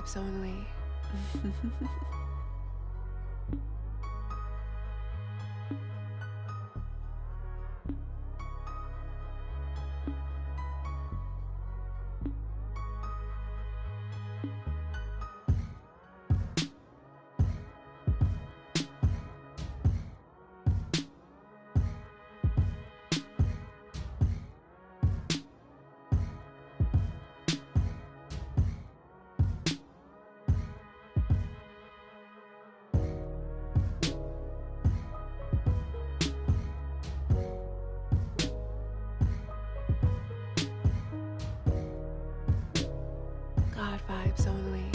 vibes only. God vibes only.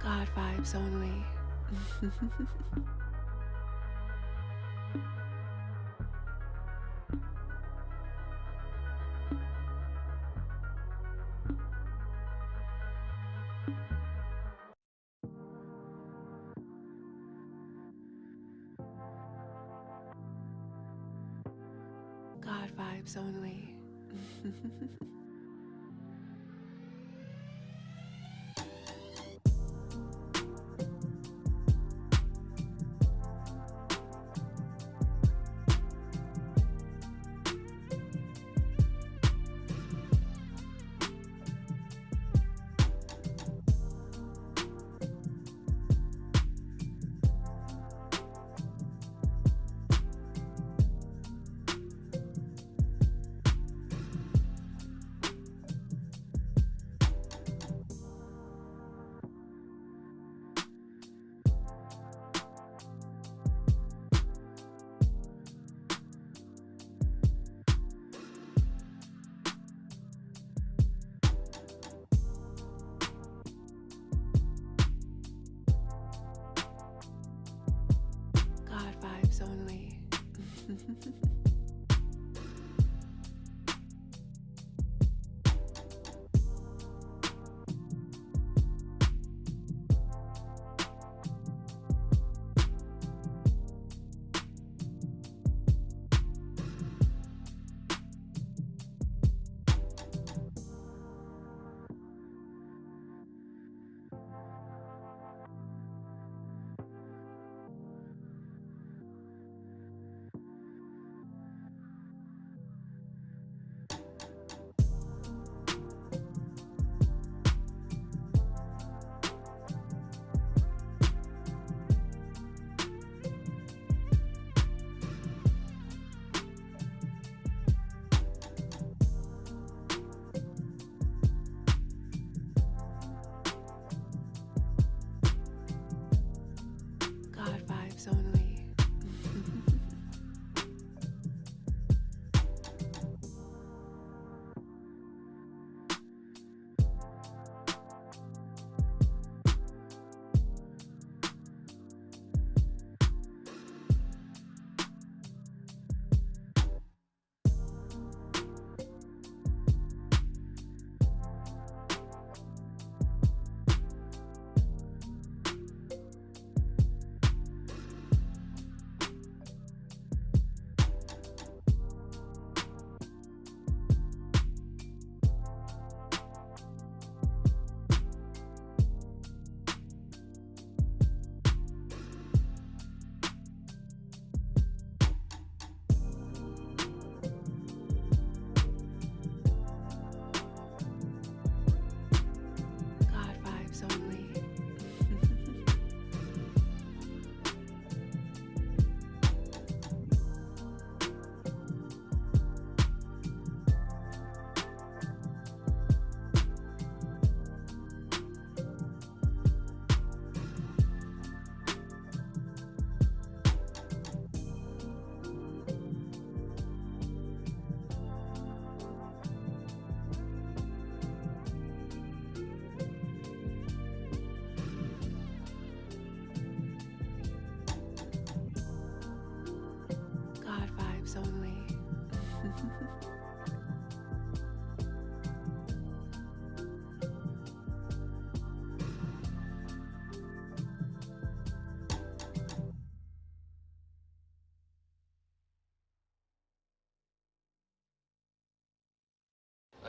God vibes only. God vibes only. God vibes only.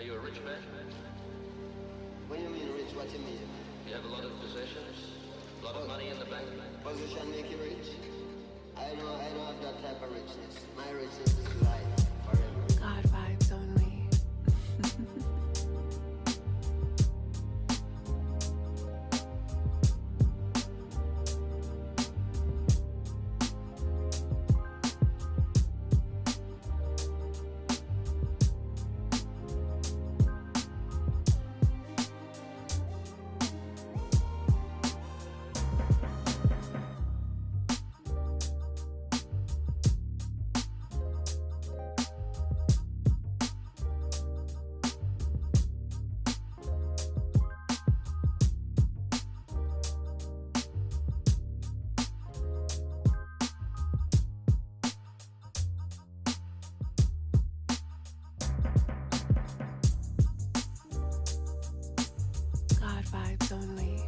Are you a rich man? When you mean rich, what you mean? You have a lot of possessions? A lot of money in the bank? Position make you rich? I don't have that type of richness. My richness is life forever. God vibes only. God vibes only.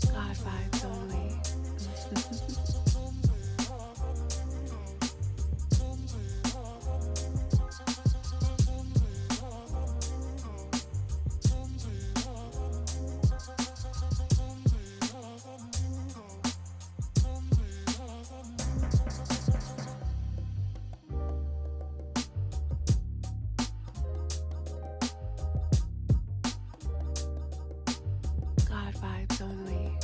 God vibes only. God vibes only.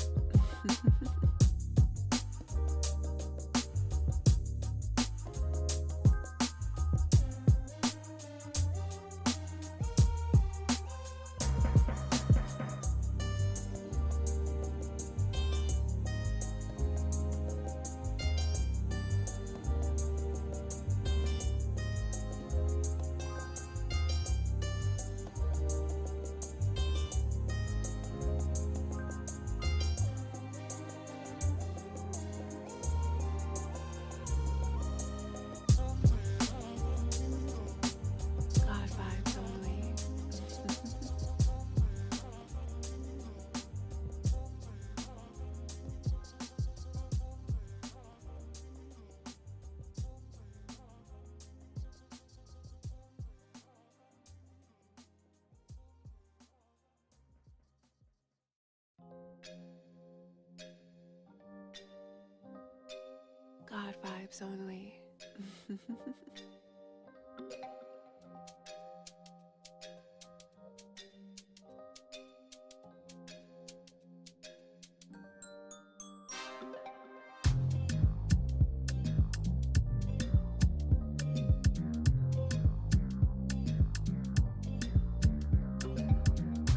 God vibes only. God vibes only.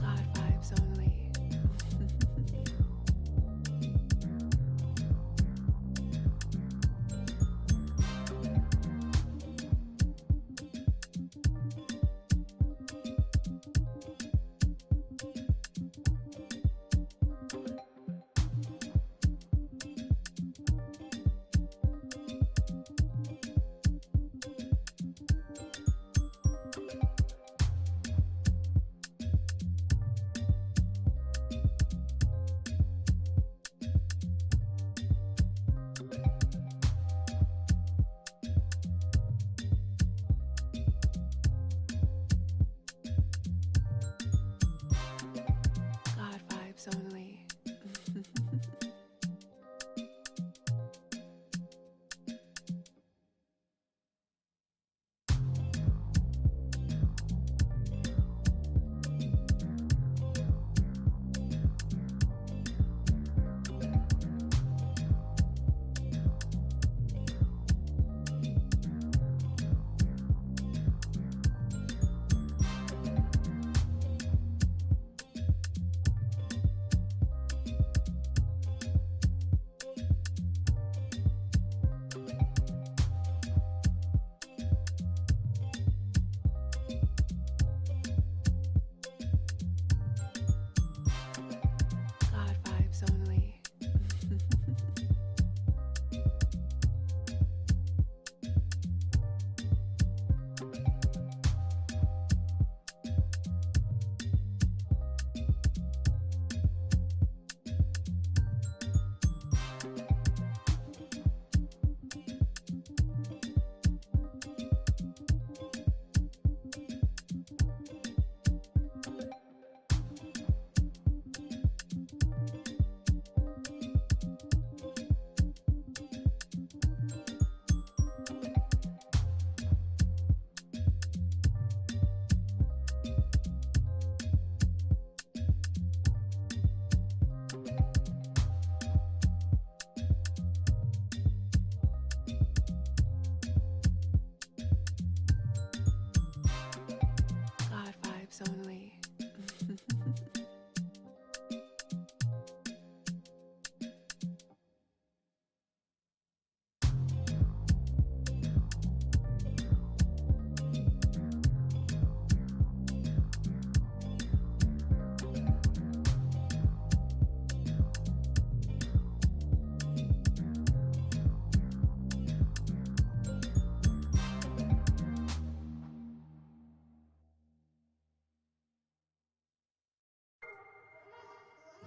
God vibes only.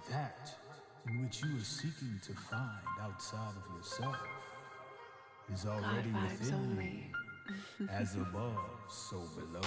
that in which you are seeking to find outside of yourself is God already vibes within only. you, as above, so below.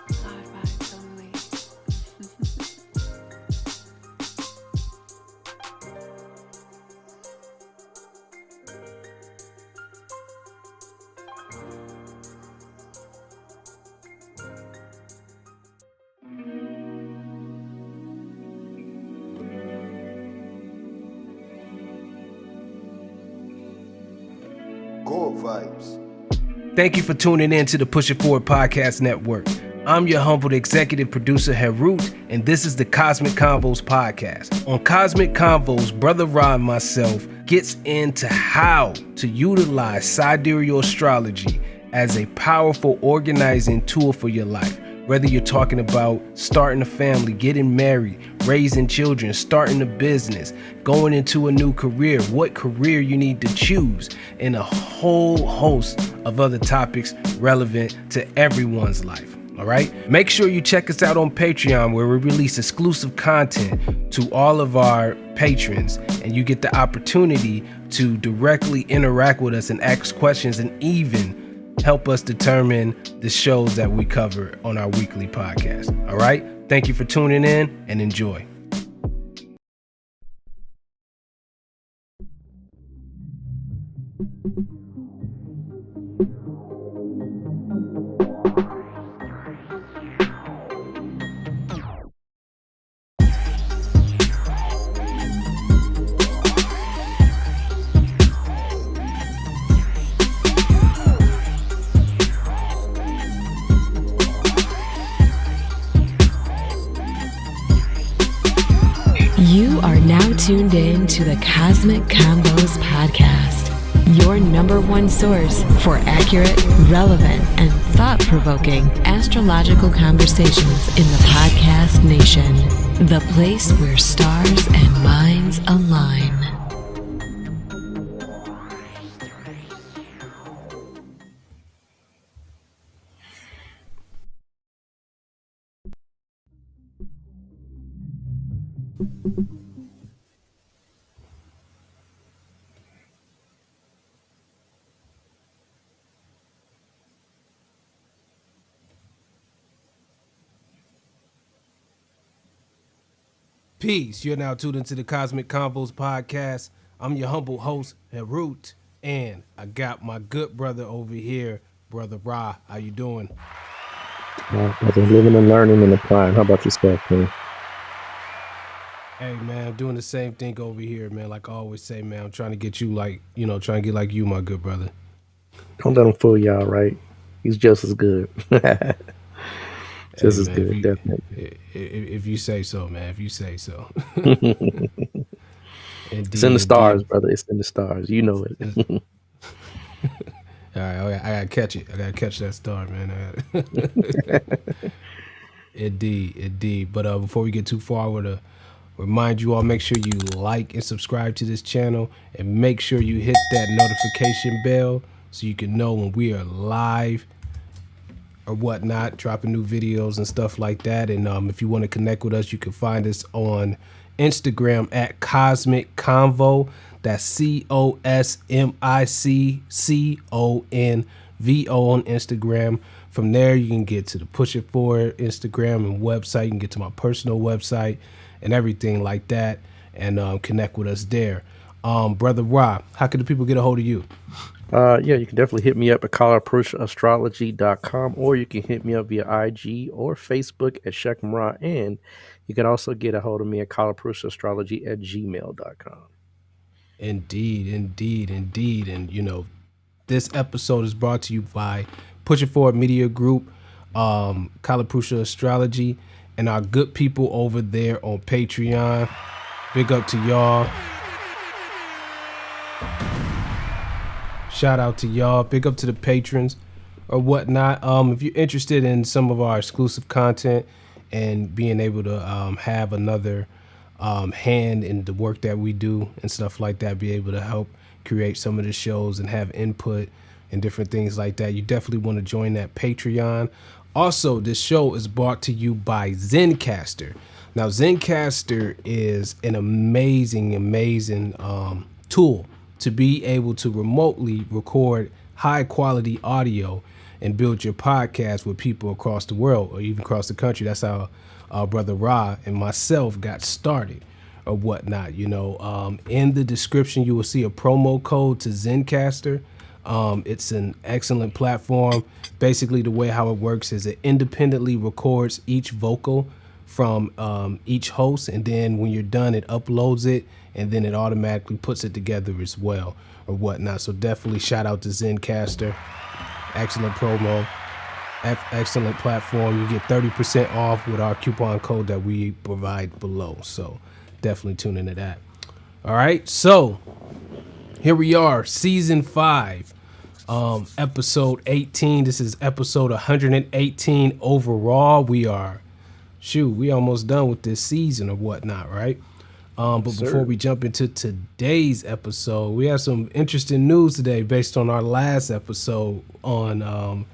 God vibes only. Go vibes. Thank you for tuning in to the Push It Forward Podcast Network. I'm your humble executive producer, Harut, and this is the Cosmic Convos podcast. On Cosmic Convos, Brother Ra and myself gets into how to utilize sidereal astrology as a powerful organizing tool for your life. Whether you're talking about starting a family, getting married, raising children, starting a business, going into a new career, what career you need to choose, and a whole host of other topics relevant to everyone's life. All right. Make sure you check us out on Patreon, where we release exclusive content to all of our patrons, and you get the opportunity to directly interact with us and ask questions and even help us determine the shows that we cover on our weekly podcast. All right. Thank you for tuning in and enjoy. You are now tuned in to the Cosmic Convos podcast, your number one source for accurate, relevant, and thought-provoking astrological conversations in the podcast nation. The place where stars and minds align. Peace. You're now tuned into the Cosmic Convos podcast. I'm your humble host, Harut, and I got my good brother over here, Brother Ra. How you doing? I've been living and learning and applying. How about yourself, man? Hey, man, I'm doing the same thing over here, man. Like I always say, man, I'm trying to get you like, trying to get like you, my good brother. Don't let him fool y'all, right? He's just as good. Just as man, good, definitely. If you say so, man. If you say so. It's in the stars, brother. It's in the stars. You know it. All right, I gotta catch it. I gotta catch that star, man. Indeed. But before we get too far with Remind you all, make sure you like and subscribe to this channel, and make sure you hit that notification bell so you can know when we are live or whatnot, dropping new videos and stuff like that. And if you want to connect with us, you can find us on Instagram at Cosmic Convo. That's COSMICCONVO on Instagram. From there, you can get to the Push It Forward Instagram and website. You can get to my personal website and everything like that, and connect with us there. Brother Rob, how can the people get a hold of you? Yeah, you can definitely hit me up at colorpushastrology.com, or you can hit me up via IG or Facebook at Shekhem Ra, and you can also get a hold of me at colorpushastrology@gmail.com. Indeed, indeed, indeed. And, this episode is brought to you by Push It Forward Media Group, Kalapusha Astrology, and our good people over there on Patreon. Big up to y'all. Shout out to y'all. Big up to the patrons or whatnot. If you're interested in some of our exclusive content and being able to have another hand in the work that we do and stuff like that, be able to help create some of the shows and have input and different things like that, you definitely want to join that Patreon. Also, this show is brought to you by Zencastr. Now, Zencastr is an amazing tool to be able to remotely record high quality audio and build your podcast with people across the world or even across the country. That's how Brother Ra and myself got started or whatnot. In the description, you will see a promo code to Zencastr. It's an excellent platform. Basically, the way how it works is it independently records each vocal from each host, and then when you're done, it uploads it, and then it automatically puts it together as well or whatnot. So definitely shout out to Zencastr. Excellent promo, excellent platform. You get 30% off with our coupon code that we provide below. So definitely tune into that. All right, so here we are, season 5, episode 18. This is episode 118 overall. We almost done with this season or whatnot, right? But before we jump into today's episode, we have some interesting news today based on our last episode on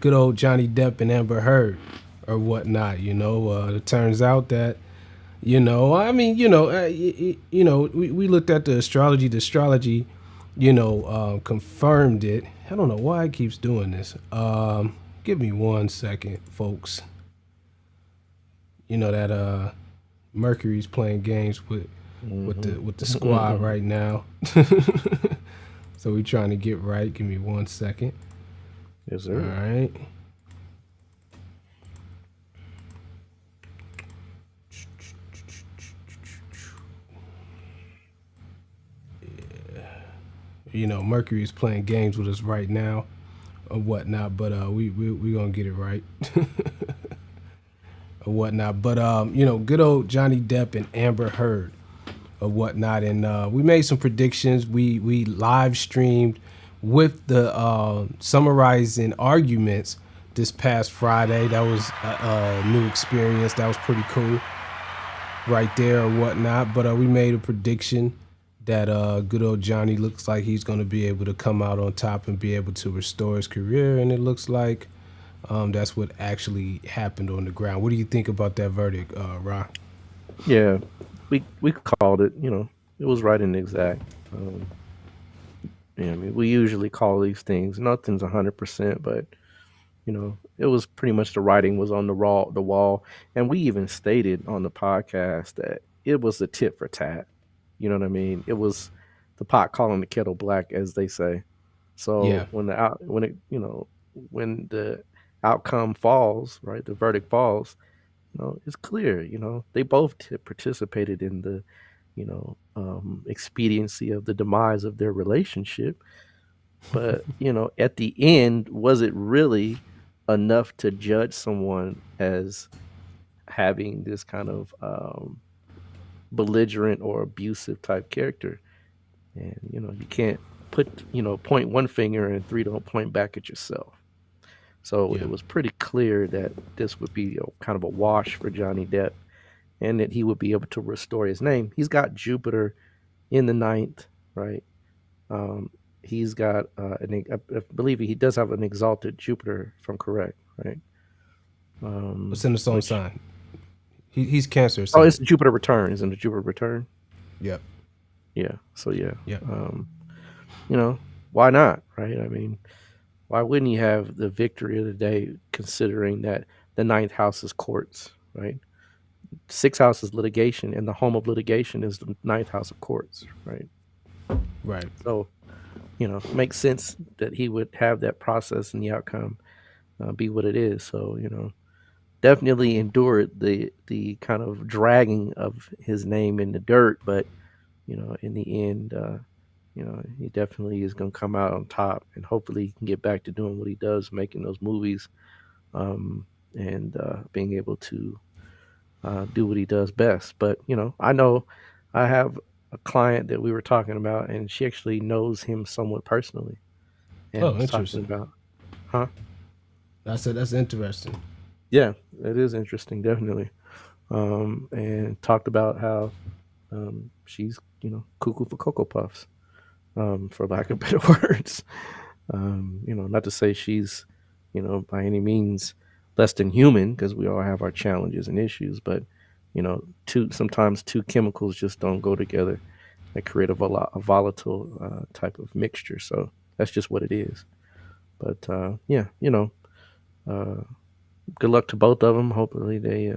good old Johnny Depp and Amber Heard or whatnot. It turns out that, we looked at the astrology. The astrology, confirmed it. I don't know why it keeps doing this. Give me 1 second, folks. That Mercury's playing games with the squad right now. So we trying to get right. Give me 1 second. Yes, sir. All right. Yeah. Mercury's playing games with us right now or whatnot, but we gonna get it right. Or whatnot, but good old Johnny Depp and Amber Heard or whatnot, and we made some predictions. We live streamed with the summarizing arguments this past Friday. That was a new experience. That was pretty cool, right there or whatnot. But we made a prediction that good old Johnny looks like he's going to be able to come out on top and be able to restore his career, and it looks like that's what actually happened on the ground. What do you think about that verdict, Ra? Yeah, we called it. It was right and exact. We usually call these things. Nothing's 100%, but it was pretty much the writing was on the wall, and we even stated on the podcast that it was a tit for tat. You know what I mean? It was the pot calling the kettle black, as they say. So Yeah. when the outcome falls, right, the verdict falls, it's clear. They both participated in the expediency of the demise of their relationship. But at the end, was it really enough to judge someone as having this kind of belligerent or abusive type character? And you can't point one finger and 3 don't point back at yourself. So Yeah. it was pretty clear that this would be kind of a wash for Johnny Depp. and that he would be able to restore his name. He's got Jupiter in the ninth, right? Um, he's got I believe he does have an exalted Jupiter, if I'm correct, right? What's in the sun Which sign? He's Cancer. oh, Ascendant. it's Jupiter return. Isn't it Jupiter return? Yep. Yeah. So yeah. Yep. You know, why not, right? I mean, why wouldn't he have the victory of the day, considering that the ninth house is courts, right? Sixth house is litigation, and the home of litigation is the ninth house of courts, right? Right. So, makes sense that he would have that process and the outcome be what it is. So, definitely endured the kind of dragging of his name in the dirt, but in the end, he definitely is going to come out on top, and hopefully he can get back to doing what he does, making those movies, and being able to do what he does best. But I know I have a client that we were talking about, and she actually knows him somewhat personally, and Oh, was talking interesting. about, huh? That's interesting. Yeah, it is interesting, definitely. And talked about how she's cuckoo for cocoa puffs, for lack of better words. Not to say she's by any means less than human, because we all have our challenges and issues, but sometimes two chemicals just don't go together. They create a volatile type of mixture. So that's just what it is. But yeah, good luck to both of them. Hopefully they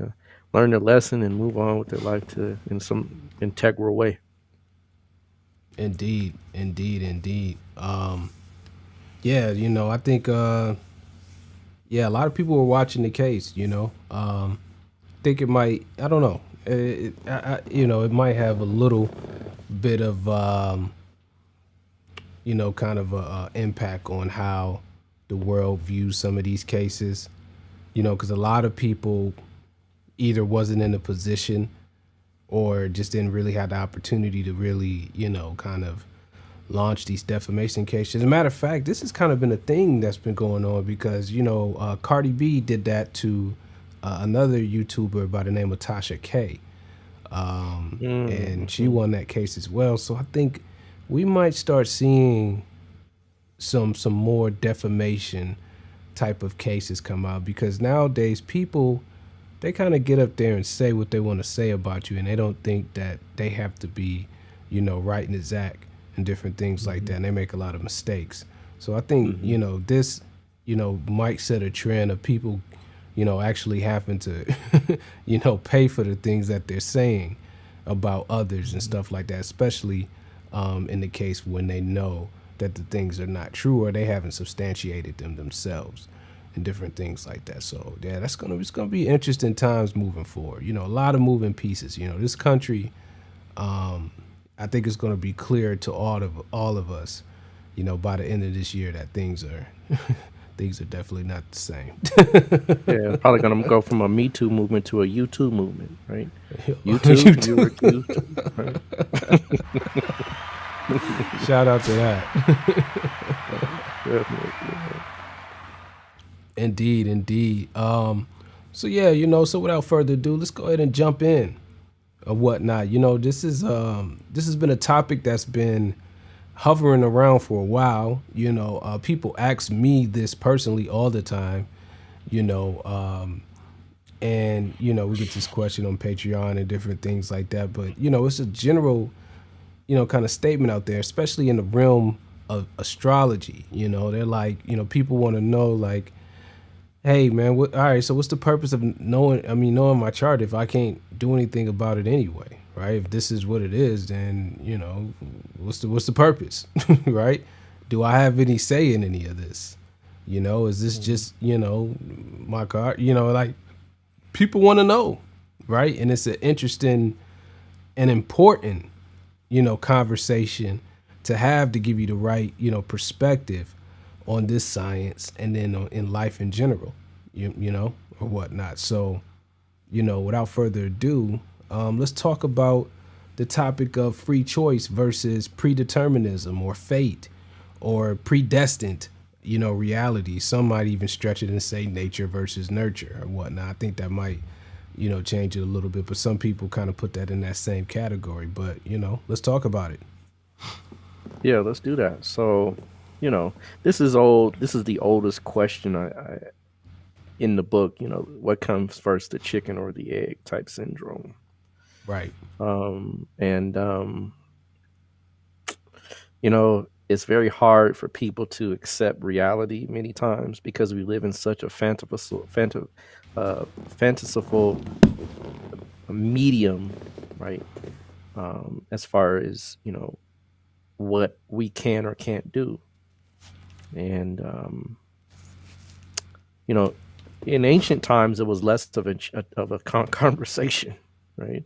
learn their lesson and move on with their life in some integral way. Indeed. Indeed. Yeah, I think yeah, a lot of people were watching the case, think it might, I don't know. It might have a little bit of kind of a impact on how the world views some of these cases, because a lot of people either wasn't in a position or just didn't really have the opportunity to really, kind of launch these defamation cases. As a matter of fact, this has kind of been a thing that's been going on because, Cardi B did that to another YouTuber by the name of Tasha K. And she won that case as well. So I think we might start seeing some more defamation type of cases come out, because nowadays people, they kind of get up there and say what they want to say about you, and they don't think that they have to be, right and exact and different things like that. And they make a lot of mistakes. So I think, this, might set a trend of people, actually having to, pay for the things that they're saying about others and stuff like that, especially in the case when they know that the things are not true or they haven't substantiated them themselves and different things like that. So yeah, it's gonna be interesting times moving forward. A lot of moving pieces. This country, I think it's gonna be clear to all of us, by the end of this year, that things are things are definitely not the same. Yeah, probably gonna go from a Me Too movement to a YouTube movement, right? YouTube, you were accused, right? Shout out to that. Definitely. Indeed. So yeah, so without further ado, let's go ahead and jump in or whatnot. This has been a topic that's been hovering around for a while. People ask me this personally all the time, and we get this question on Patreon and different things like that. But it's a general, kind of statement out there, especially in the realm of astrology. They're like, people want to know, like, hey man, all right, so what's the purpose of knowing my chart if I can't do anything about it anyway, right? If this is what it is, then what's the purpose? Right? Do I have any say in any of this? Is this just my card? Like, people want to know, right? And it's an interesting and important conversation to have, to give you the right perspective on this science, and then in life in general, or whatnot. So, without further ado, let's talk about the topic of free choice versus predeterminism or fate or predestined, reality. Some might even stretch it and say nature versus nurture or whatnot. I think that might, change it a little bit. But some people kind of put that in that same category. But let's talk about it. Yeah, let's do that. So, this is old. This is the oldest question in the book. What comes first, the chicken or the egg type syndrome. Right. And it's very hard for people to accept reality many times because we live in such a fanciful medium, right? As far as what we can or can't do, and in ancient times it was less of a conversation, right?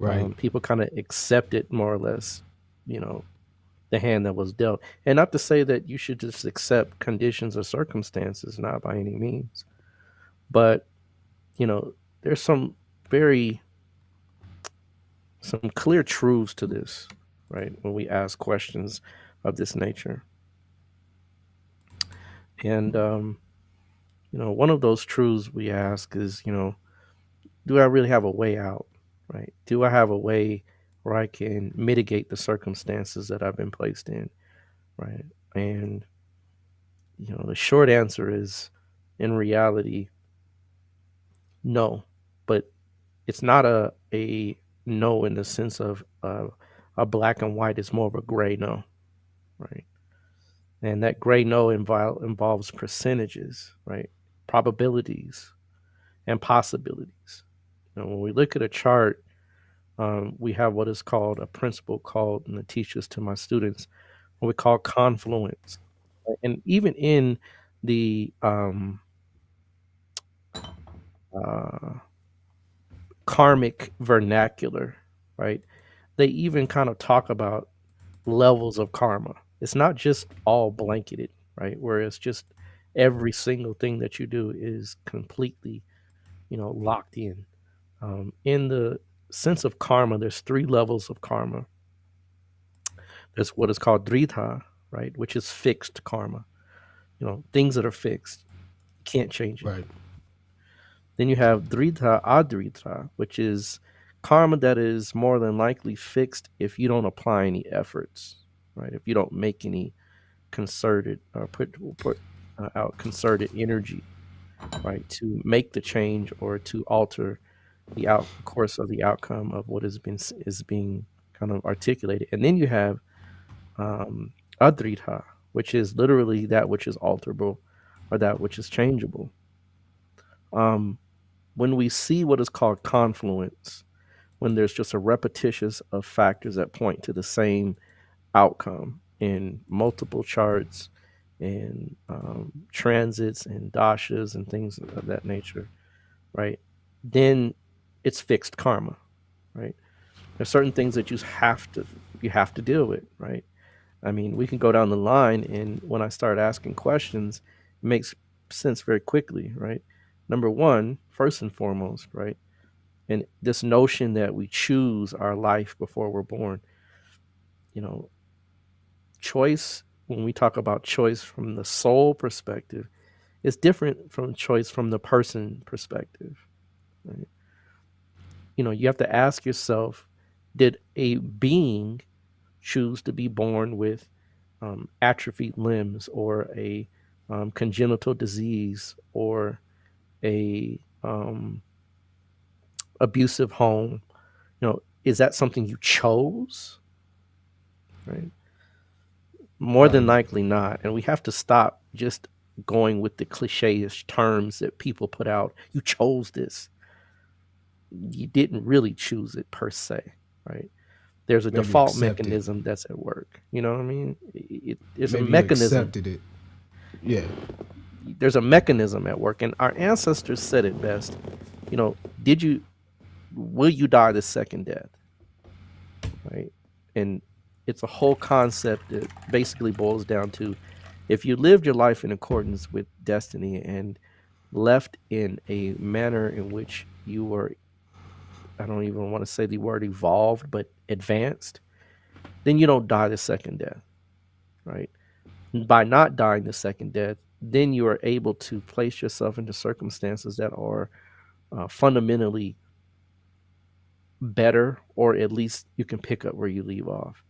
Right. People kind of accepted more or less, the hand that was dealt. And not to say that you should just accept conditions or circumstances, not by any means. But, there's very some clear truths to this, right? When we ask questions of this nature. And one of those truths we ask is, do I really have a way out? Right? Do I have a way where I can mitigate the circumstances that I've been placed in? Right? And the short answer is, in reality, no. But it's not a no in the sense of a black and white. It's more of a gray no, right? And that gray no involves percentages, right? Probabilities and possibilities. When we look at a chart, we have what is called a principle called, and I teach this to my students, what we call confluence. And even in the uh, karmic vernacular, right? They even kind of talk about levels of karma. It's not just all blanketed, right? Where it's just every single thing that you do is completely, locked in. In the sense of karma, there's three levels of karma. There's what is called dritha, right, which is fixed karma. Things that are fixed, you can't change it. Right. Then you have dritha adritha, which is karma that is more than likely fixed if you don't apply any efforts, right? If you don't make any concerted or put out concerted energy, right, to make the change or to alter the course of the outcome of what is being kind of articulated. And then you have adritha, which is literally that which is alterable or that which is changeable. When we see what is called confluence, when there's just a repetitious of factors that point to the same outcome in multiple charts and transits and dashas and things of that nature, right? Then it's fixed karma, right? There's certain things that you have to deal with, right? I mean, we can go down the line, and when I start asking questions, it makes sense very quickly, right? Number one, first and foremost, right? And this notion that we choose our life before we're born, you know, choice, when we talk about choice from the soul perspective, is different from choice from the person perspective, right? You have to ask yourself, did a being choose to be born with atrophied limbs or a congenital disease or a abusive home? Is that something you chose? Right? More than Right. likely not. And we have to stop just going with the cliche-ish terms that people put out. You chose this. You didn't really choose it per se, right? There's a Maybe default accept it. mechanism that's at work. You know what I mean? There's a Maybe you mechanism. accepted it. Yeah. There's a mechanism at work, and our ancestors said it best. Did you? Will you die the second death? Right? And it's a whole concept that basically boils down to, if you lived your life in accordance with destiny and left in a manner in which you were, I don't even want to say the word evolved, but advanced, then you don't die the second death, right? By not dying the second death, then you are able to place yourself into circumstances that are fundamentally better, or at least you can pick up where you leave off.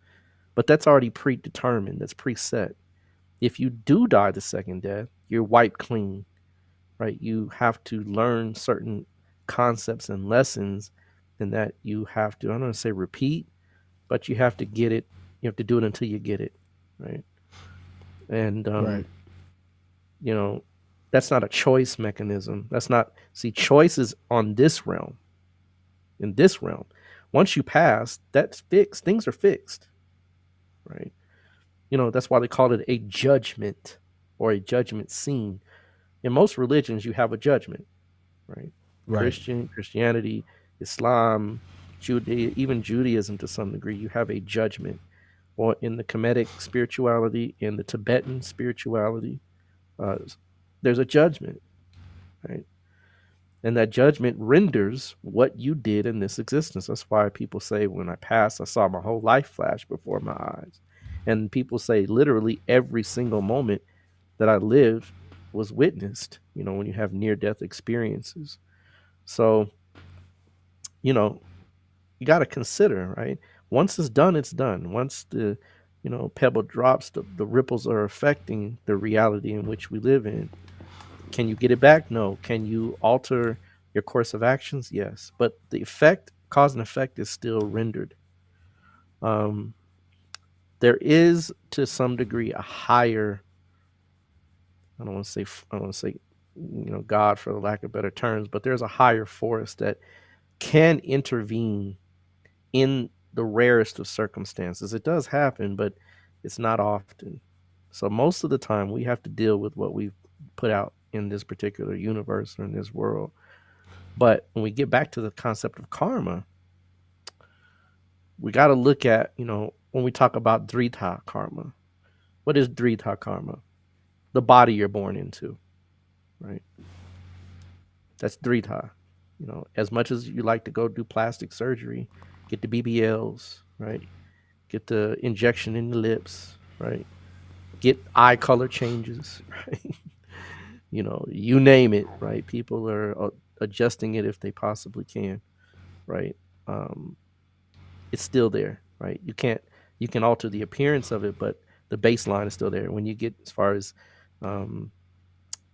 But that's already predetermined, that's preset. If you do die the second death, you're wiped clean, right? You have to learn certain concepts and lessons, and that you have to, I don't want to say repeat, but you have to get it. You have to do it until you get it, right? And Right. you know, that's not a choice mechanism. That's not, see, choice is on this realm. In this realm, once you pass, that's fixed. Things are fixed, right? You know, that's why they call it a judgment or a judgment scene. In most religions, you have a judgment, right? Right. Christianity, Islam, even Judaism to some degree, you have a judgment. Or in the Kemetic spirituality, in the Tibetan spirituality, uh, there's a judgment, right? And that judgment renders what you did in this existence. That's why people say, when I passed, I saw my whole life flash before my eyes. And people say literally every single moment that I lived was witnessed, you know, when you have near death experiences. So, you know, you got to consider, right? Once it's done, it's done. Once the, you know, pebble drops, the ripples are affecting the reality in which we live in. Can you get it back? No. Can you alter your course of actions? Yes. But the effect, cause and effect, is still rendered. Um, there is, to some degree, a higher, I don't want to say, you know, God, for the lack of better terms, but there's a higher force that can intervene in the rarest of circumstances. It does happen, but it's not often. So most of the time, we have to deal with what we've put out in this particular universe or in this world. But when we get back to the concept of karma, we got to look at, you know, when we talk about drita karma, what is drita karma? The body you're born into, right? That's drita. You know, as much as you like to go do plastic surgery, get the BBLs, right? Get the injection in the lips, right? Get eye color changes, right? You know, you name it, right? People are adjusting it if they possibly can, right? Um, it's still there, right? You can alter the appearance of it, but the baseline is still there. When you get as far as, um,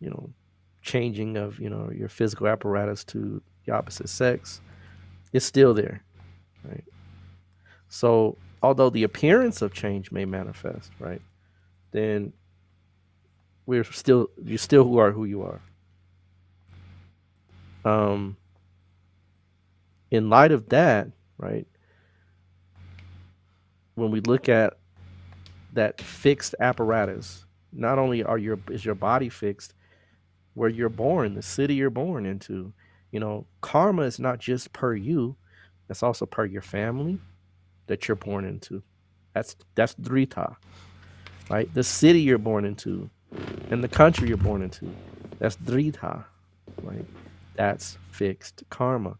you know, changing of, you know, your physical apparatus to the opposite sex, it's still there, right? So although the appearance of change may manifest, right, then you're still who are who you are. Um, in light of that, right, when we look at that fixed apparatus, not only is your body fixed, where you're born, the city you're born into, you know, karma is not just per you, it's also per your family that you're born into. That's drita, right? The city you're born into and the country you're born into, that's drita, right? That's fixed karma.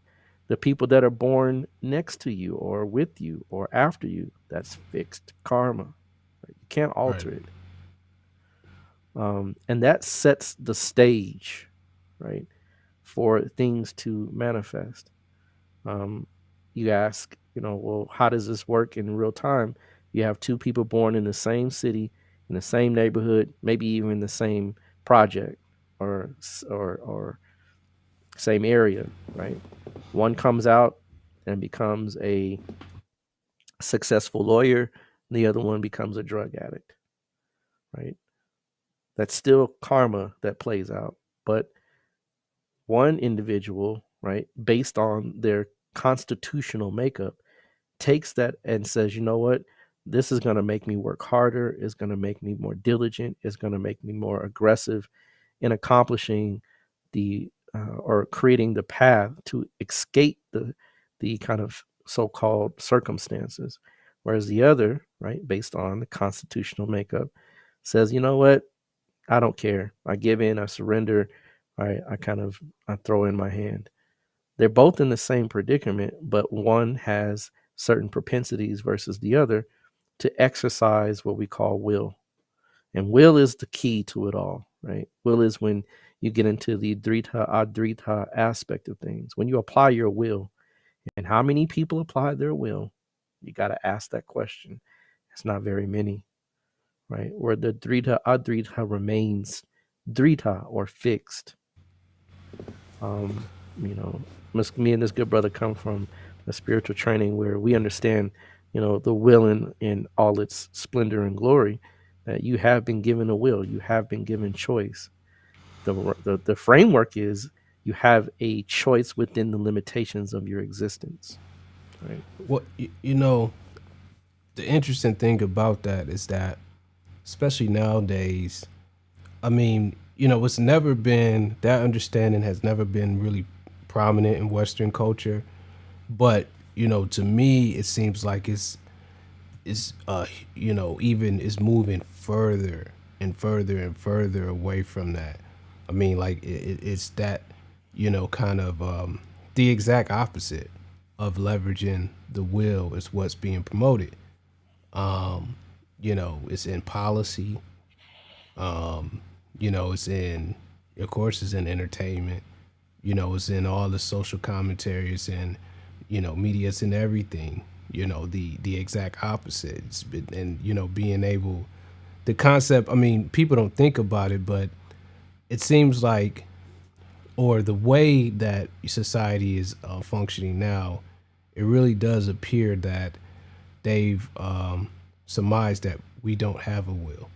The people that are born next to you or with you or after you, that's fixed karma. Right? You can't alter Right. it. And that sets the stage, right, for things to manifest. You ask, you know, well, how does this work in real time? You have two people born in the same city, in the same neighborhood, maybe even the same project or same area, right? One comes out and becomes a successful lawyer, and the other one becomes a drug addict, right? That's still karma that plays out. But one individual, right, based on their constitutional makeup, takes that and says, you know what, this is going to make me work harder, it's going to make me more diligent, it's going to make me more aggressive in accomplishing or creating the path to escape the kind of so-called circumstances, whereas the other, right, based on the constitutional makeup, says, you know what, I don't care, I give in, I surrender, I throw in my hand. They're both in the same predicament, but one has certain propensities versus the other to exercise what we call will. And will is the key to it all, right? Will is when you get into the drita adrita aspect of things. When you apply your will, and how many people apply their will, you got to ask that question. It's not very many, right? Where the drita adrita remains drita or fixed. You know, me and this good brother come from a spiritual training where we understand, you know, the will in all its splendor and glory, that you have been given a will, you have been given choice. The framework is you have a choice within the limitations of your existence, right? Well, you know, the interesting thing about that is that, especially nowadays, I mean, you know, it's never been, that understanding has never been really prominent in Western culture. But, you know, to me, it seems like it's you know, even is moving further and further and further away from that. I mean, like it's that, you know, kind of the exact opposite of leveraging the will is what's being promoted. You know, it's in policy. You know, it's in, of course, it's in entertainment. You know, it's in all the social commentaries and, you know, media. It's in everything. You know, the exact opposite. And you know, being able, the concept. I mean, people don't think about it, but it seems like, or the way that society is functioning now, it really does appear that they've surmised that we don't have a will.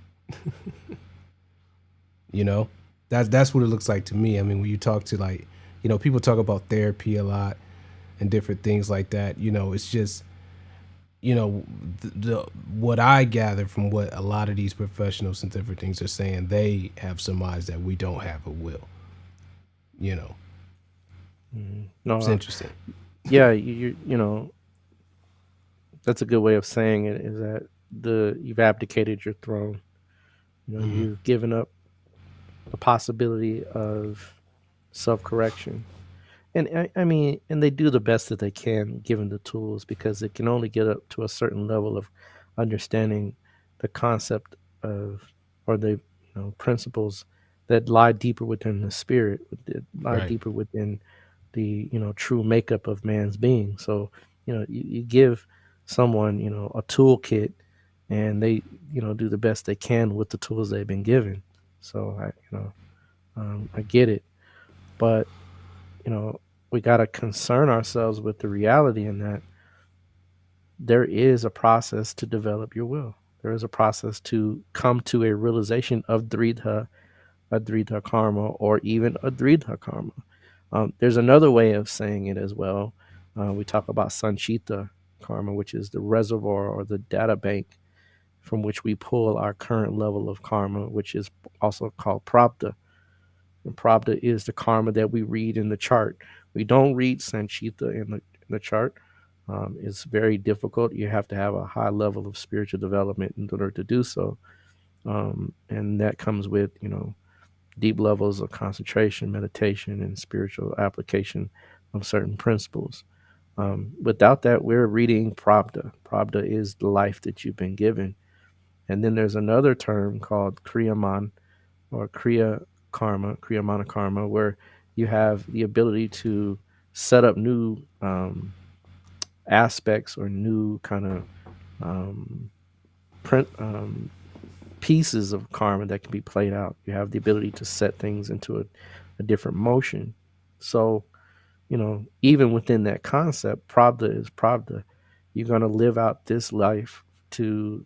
You know, that's what it looks like to me. I mean, when you talk to, like, you know, people talk about therapy a lot and different things like that. You know, it's just, you know, the what I gather from what a lot of these professionals and different things are saying, they have surmised that we don't have a will. You know, No, it's interesting. yeah, you know, that's a good way of saying it. Is that you've abdicated your throne. You know, you've given up the possibility of self-correction. And I mean, and they do the best that they can given the tools, because it can only get up to a certain level of understanding the concept of, or the, you know, principles that lie deeper within the spirit, that lie Right. deeper within the, you know, true makeup of man's being. So, you know, you give someone, you know, a toolkit, and they, you know, do the best they can with the tools they've been given. So I get it, but, you know, we got to concern ourselves with the reality in that there is a process to develop your will. There is a process to come to a realization of adrita karma, or even adrita karma. There's another way of saying it as well. We talk about Sanchita Karma, which is the reservoir or the data bank from which we pull our current level of karma, which is also called prabda. And prabda is the karma that we read in the chart. We don't read Sanchita in the chart. It's very difficult. You have to have a high level of spiritual development in order to do so. And that comes with, you know, deep levels of concentration, meditation, and spiritual application of certain principles. Without that, we're reading prabda. Prabda is the life that you've been given. And then there's another term called kriyaman, or kriyamana karma, where you have the ability to set up new aspects, or new kind of print pieces of karma that can be played out. You have the ability to set things into a different motion. So, you know, even within that concept, pravda is pravda. You're going to live out this life to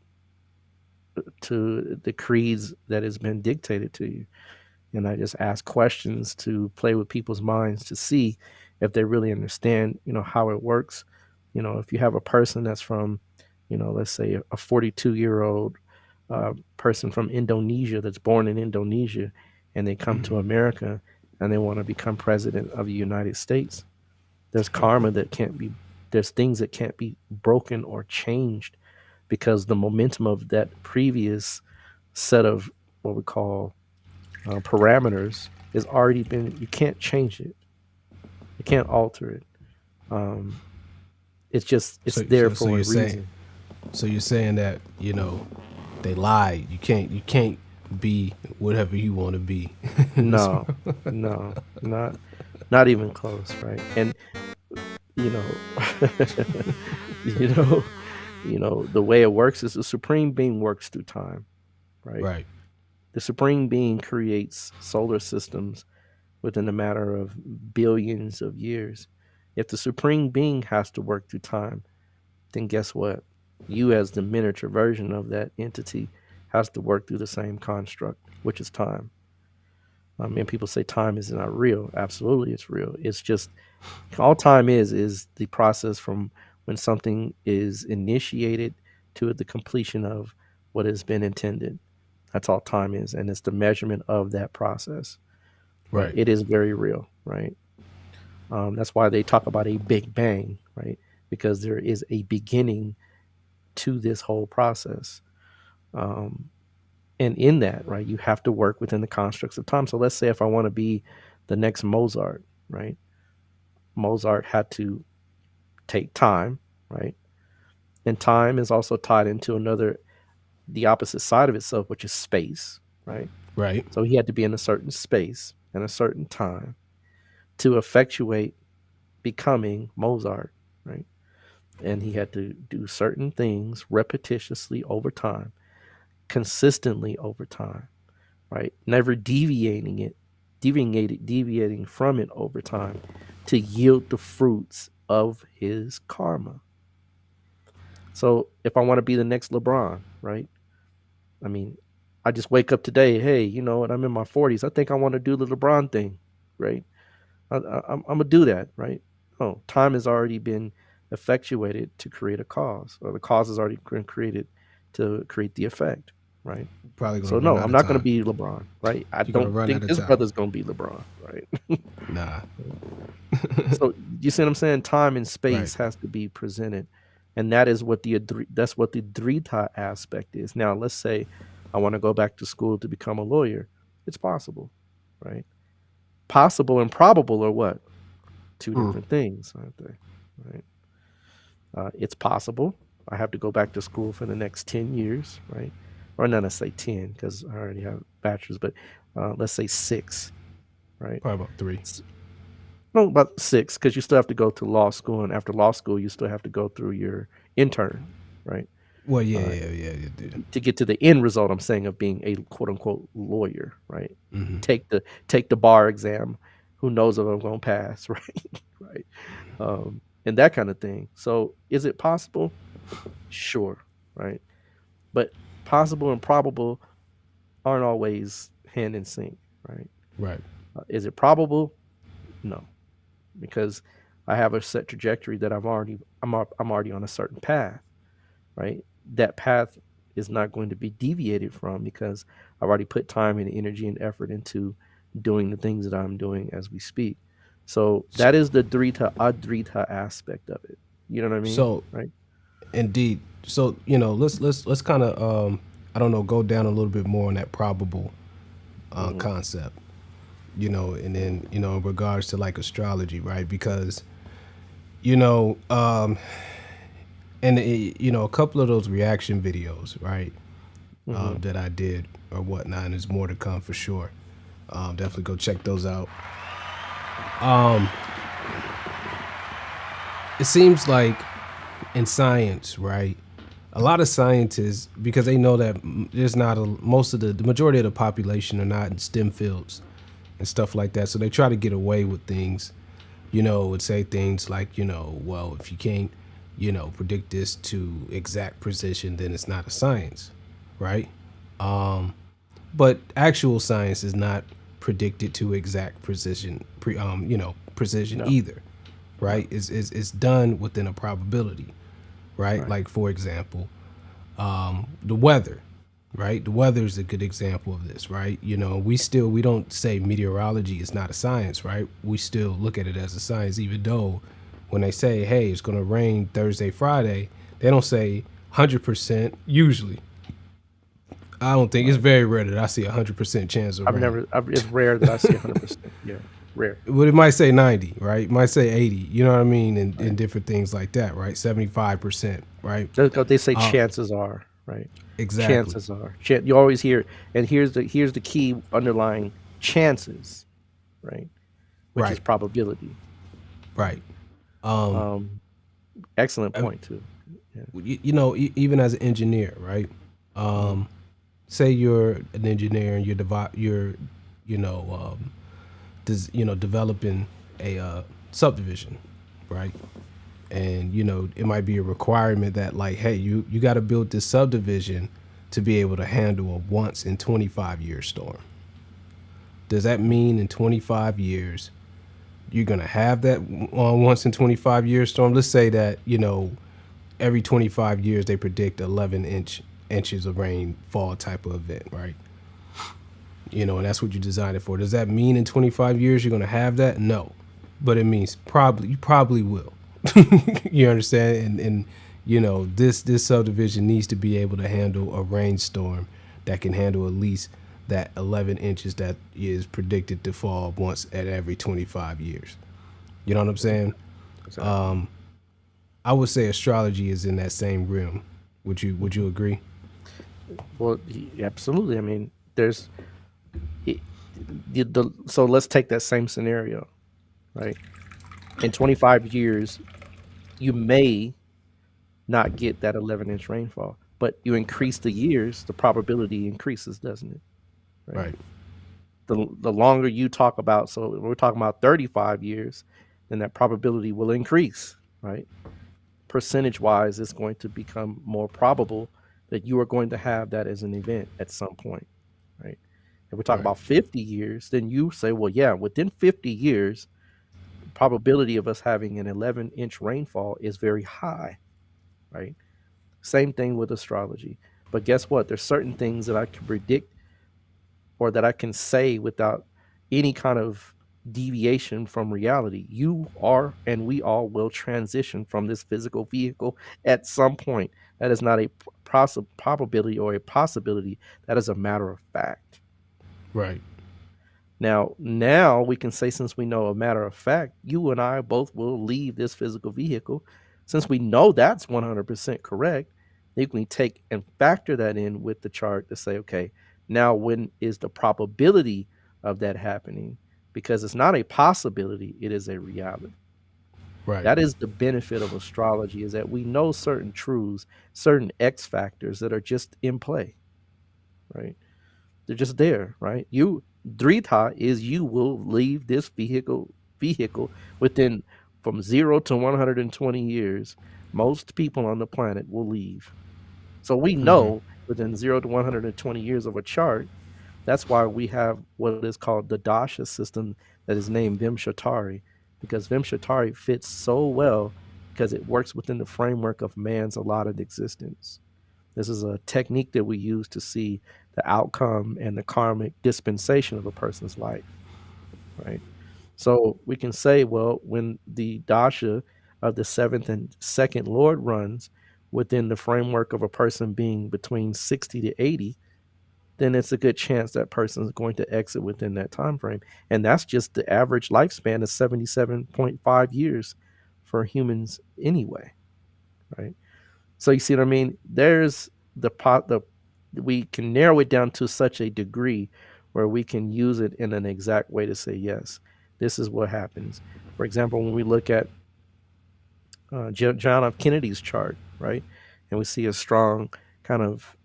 the creeds that has been dictated to you. And I just ask questions to play with people's minds to see if they really understand, you know, how it works. You know, if you have a person that's from, you know, let's say a 42-year-old person from Indonesia that's born in Indonesia, and they come to America and they want to become president of the United States, there's karma that can't be, there's things that can't be broken or changed, because the momentum of that previous set of what we call parameters has already been, you can't change it. You can't alter it. It's just, it's there for a reason. So you're saying that, you know, they lied. You can't be whatever you want to be. No, no, not even close, right? And you know, you know, the way it works is the supreme being works through time, right? Right. The supreme being creates solar systems within a matter of billions of years. If the supreme being has to work through time, then guess what? You, as the miniature version of that entity, has to work through the same construct, which is time. I mean, people say time is not real. Absolutely, it's real. It's just all time is the process from when something is initiated to the completion of what has been intended. That's all time is, and it's the measurement of that process. But Right. it is very real, right? That's why they talk about a big bang, right? Because there is a beginning to this whole process. Um, and in that, right, you have to work within the constructs of time. So let's say if I want to be the next Mozart, right? Mozart had to take time, right? And time is also tied into the opposite side of itself, which is space, right? Right. So he had to be in a certain space and a certain time to effectuate becoming Mozart, right? And he had to do certain things repetitiously over time, consistently over time, right? Never deviating from it over time to yield the fruits of his karma. So if I want to be the next LeBron, right? I mean, I just wake up today, hey, you know what? I'm in my 40s. I think I want to do the LeBron thing, right? I'm gonna do that, right? Oh, time has already been effectuated to create a cause, or the cause has already been created to create the effect, right? Probably gonna So run no, out I'm of not gonna time. be LeBron, right? I You're gonna don't run out think of this time. brother's gonna be LeBron, right? Nah. So you see what I'm saying? Time and Right. space has to be presented, and that is what that's what the drita aspect is. Now, let's say I want to go back to school to become a lawyer. It's possible, right? Possible and probable are what? Two different things, aren't they? Right? It's possible. I have to go back to school for the next 10 years, right? Or not, let's say 10 because I already have a bachelor's, but let's say 6, right? Probably about 3. No, about 6 because you still have to go to law school. And after law school, you still have to go through your intern, right? Well, yeah, Uh, you do. to get to the end result, I'm saying, of being a quote unquote lawyer, right? Mm-hmm. Take the bar exam. Who knows if I'm going to pass, right? Right. And that kind of thing. So is it possible? Sure, right? But possible and probable aren't always hand in sync, right? Right. Is it probable? No, because I have a set trajectory that I'm already on a certain path, right? That path is not going to be deviated from because I've already put time and energy and effort into doing the things that I'm doing as we speak. So that is the drita adrita aspect of it. You know what I mean? So Right? indeed. So let's kind of I don't know, go down a little bit more on that probable concept. And then in regards to like astrology, right? Because a couple of those reaction videos, right, that I did or whatnot, and there's more to come for sure. Definitely go check those out. It seems like in science, right, a lot of scientists, because they know that there's not the majority of the population are not in STEM fields and stuff like that, so they try to get away with things, would say things like, well, if you can't, predict this to exact precision, then it's not a science, right? But actual science is not predicted to exact precision, precision No. either, right? It's done within a probability, right? Like for example, the weather, right? The weather is a good example of this, right? We don't say meteorology is not a science, right? We still look at it as a science, even though when they say, hey, it's going to rain Thursday, Friday, they don't say 100% usually. I don't think it's very rare that I see 100% chance of rain. It's rare that I see 100%. Yeah, rare. But it might say 90, right? It might say 80, you know what I mean? And different things like that, right? 75%, right? They say chances are, right? Exactly. Chances are, you always hear, and here's the key underlying chances, right? Which is Right. probability. Right. Um, Um, Excellent uh, point too. Yeah. even as an engineer, right? Mhm. Say you're an engineer and you're, you know, developing a subdivision, right? And it might be a requirement that, like, hey, you got to build this subdivision to be able to handle a once in 25-year storm. Does that mean in 25 years you're gonna have that once in 25-year storm? Let's say that every 25 years they predict 11 inches of rainfall type of event, right? And that's what you designed it for. Does that mean in 25 years you're gonna have that? No, but it means you probably will. You understand? And this subdivision needs to be able to handle a rainstorm that can handle at least that 11 inches that is predicted to fall once at every 25 years. You know what I'm saying? Exactly. I would say astrology is in that same realm. Would you agree? Well, absolutely. I mean, there's it, so let's take that same scenario, right? In 25 years, you may not get that 11-inch rainfall, but you increase the years, the probability increases, doesn't it? Right. Right. The longer you talk about, so we're talking about 35 years, then that probability will increase, right? Percentage wise, it's going to become more probable that you are going to have that as an event at some point, right? If we talk Right. about 50 years, then you say, well, yeah, within 50 years, the probability of us having an 11-inch rainfall is very high, right? Same thing with astrology. But guess what? There's certain things that I can predict or that I can say without any kind of deviation from reality. You are, and we all will transition from this physical vehicle at some point. That is not a probability or a possibility. That is a matter of fact. Right. Now we can say, since we know a matter of fact, you and I both will leave this physical vehicle. Since we know that's 100% correct, you can take and factor that in with the chart to say, okay, now when is the probability of that happening? Because it's not a possibility, it is a reality. Right. That is the benefit of astrology, is that we know certain truths, certain X factors that are just in play, right? They're just there, right? Drita is you will leave this vehicle within from 0 to 120 years. Most people on the planet will leave. So we know within 0 to 120 years of a chart, that's why we have what is called the Dasha system that is named Vimshatari, because Vimshatari fits so well because it works within the framework of man's allotted existence. This is a technique that we use to see the outcome and the karmic dispensation of a person's life, right? So we can say, well, when the dasha of the seventh and second lord runs within the framework of a person being between 60 to 80, then it's a good chance that person is going to exit within that time frame. And that's just the average lifespan of 77.5 years for humans anyway, right? So you see what I mean? There's the we can narrow it down to such a degree where we can use it in an exact way to say, yes, this is what happens. For example, when we look at John F. Kennedy's chart, right, and we see a strong kind of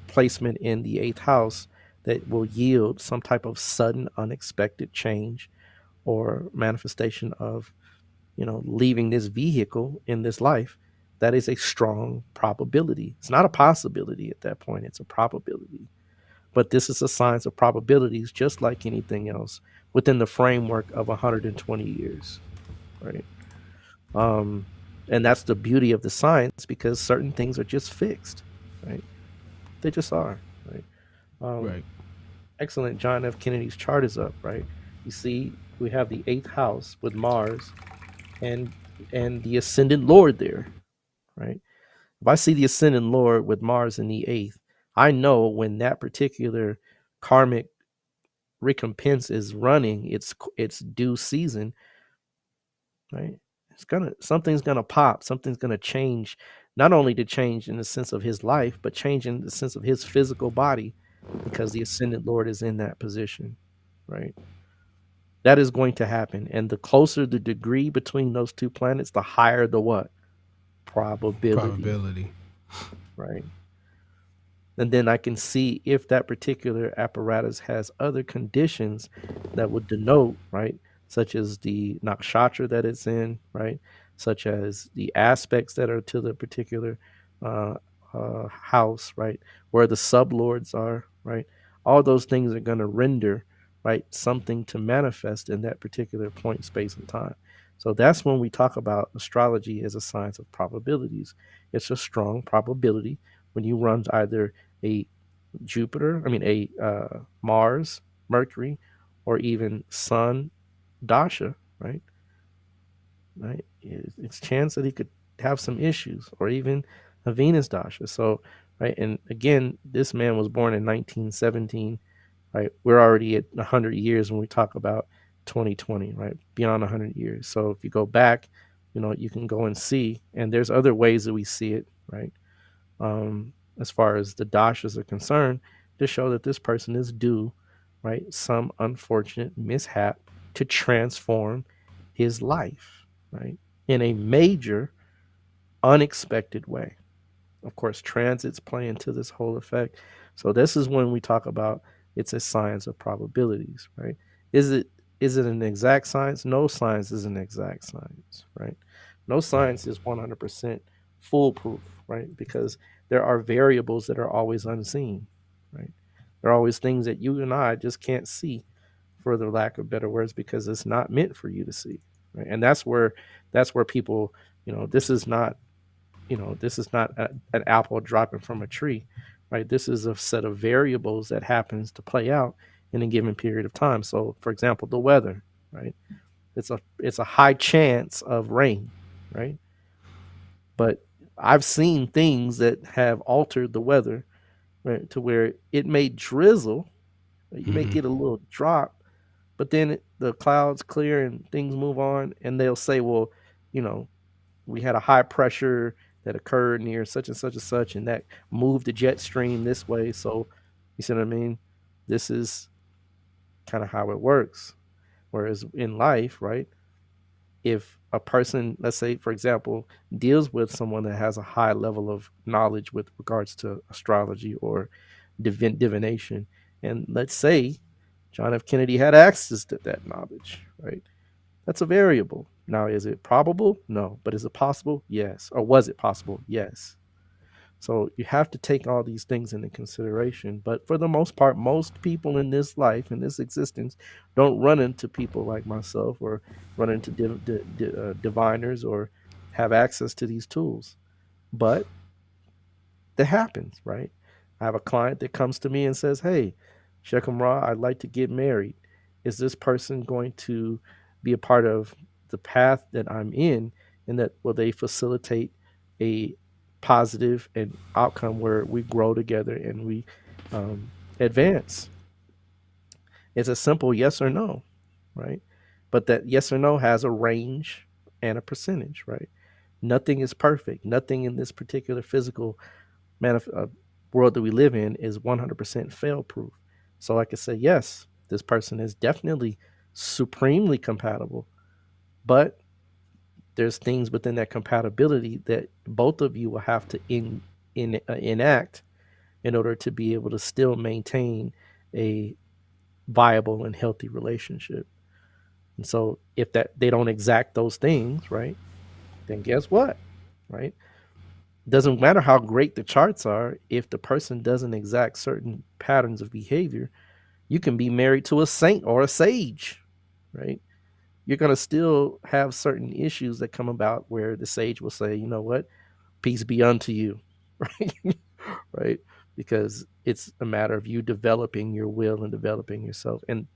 placement in the eighth house that will yield some type of sudden, unexpected change or manifestation of leaving this vehicle in this life, that is a strong probability. It's not a possibility at that point, it's a probability. But this is a science of probabilities, just like anything else, within the framework of 120 years, right? Um, and that's the beauty of the science, because certain things are just fixed, right? They just are, right? Um, Right. Excellent. John F. Kennedy's chart is up, right? You see, we have the eighth house with Mars and the ascendant lord there, right? If I see the ascendant lord with Mars in the eighth, I know when that particular karmic recompense is running its due season, right? Something's gonna pop, something's gonna change not only to change in the sense of his life, but change in the sense of his physical body, because the ascended Lord is in that position, right? That is going to happen. And the closer the degree between those two planets, the higher the what? Probability, Probability. right? And then I can see if that particular apparatus has other conditions that would denote, right, such as the nakshatra that it's in, right, such as the aspects that are to the particular uh, house, right, where the sublords are, right. All those things are going to render, right, something to manifest in that particular point, space, and time. So that's when we talk about astrology as a science of probabilities. It's a strong probability when you run either a Jupiter, I mean a Mars, Mercury, or even Sun Dasha, right? Right? It's chance that he could have some issues, or even a Venus Dasha. So, right, and again, this man was born in 1917. Right, we're already at 100 years when we talk about 2020, right? Beyond 100 years. So if you go back, you can go and see, and there's other ways that we see it, right? As far as the dashas are concerned, to show that this person is due, right, some unfortunate mishap to transform his life, right, in a major, unexpected way. Of course, transits play into this whole effect. So this is when we talk about it's a science of probabilities, right? Is it is it an exact science? No science is an exact science, right? No science is 100% foolproof, right? Because there are variables that are always unseen, right? There are always things that you and I just can't see, for the lack of better words, because it's not meant for you to see, right? And that's where people, this is not an apple dropping from a tree, right? This is a set of variables that happens to play out in a given period of time. So, for example, the weather, right? It's a high chance of rain, right? But I've seen things that have altered the weather, right, to where it may drizzle, right? You may get a little drop, but then the clouds clear and things move on, and they'll say, well, you know, we had a high pressure that occurred near such and such and such, and that moved the jet stream this way. So, you see what I mean? This is kind of how it works. Whereas in life, right, if a person, let's say, for example, deals with someone that has a high level of knowledge with regards to astrology or divination, and let's say John F. Kennedy had access to that knowledge, right? That's a variable. Now, is it probable? No. But is it possible? Yes. Or was it possible? Yes. So you have to take all these things into consideration. But for the most part, most people in this life, in this existence, don't run into people like myself, or run into diviners, or have access to these tools. But that happens, right? I have a client that comes to me and says, "Hey, Shekhem Ra, I'd like to get married. Is this person going to be a part of the path that I'm in, and that will they facilitate a positive and outcome where we grow together and we advance?" It's a simple yes or no, right? But that yes or no has a range and a percentage, right? Nothing is perfect. Nothing in this particular physical world that we live in is 100% fail proof. So I could say, yes, this person is definitely supremely compatible, but there's things within that compatibility that both of you will have to enact in order to be able to still maintain a viable and healthy relationship. And so if that they don't exact those things, right, then guess what? Right? Doesn't matter how great the charts are, if the person doesn't exact certain patterns of behavior, you can be married to a saint or a sage, right? You're going to still have certain issues that come about where the sage will say, you know what, peace be unto you, right? Right? Because it's a matter of you developing your will and developing yourself. And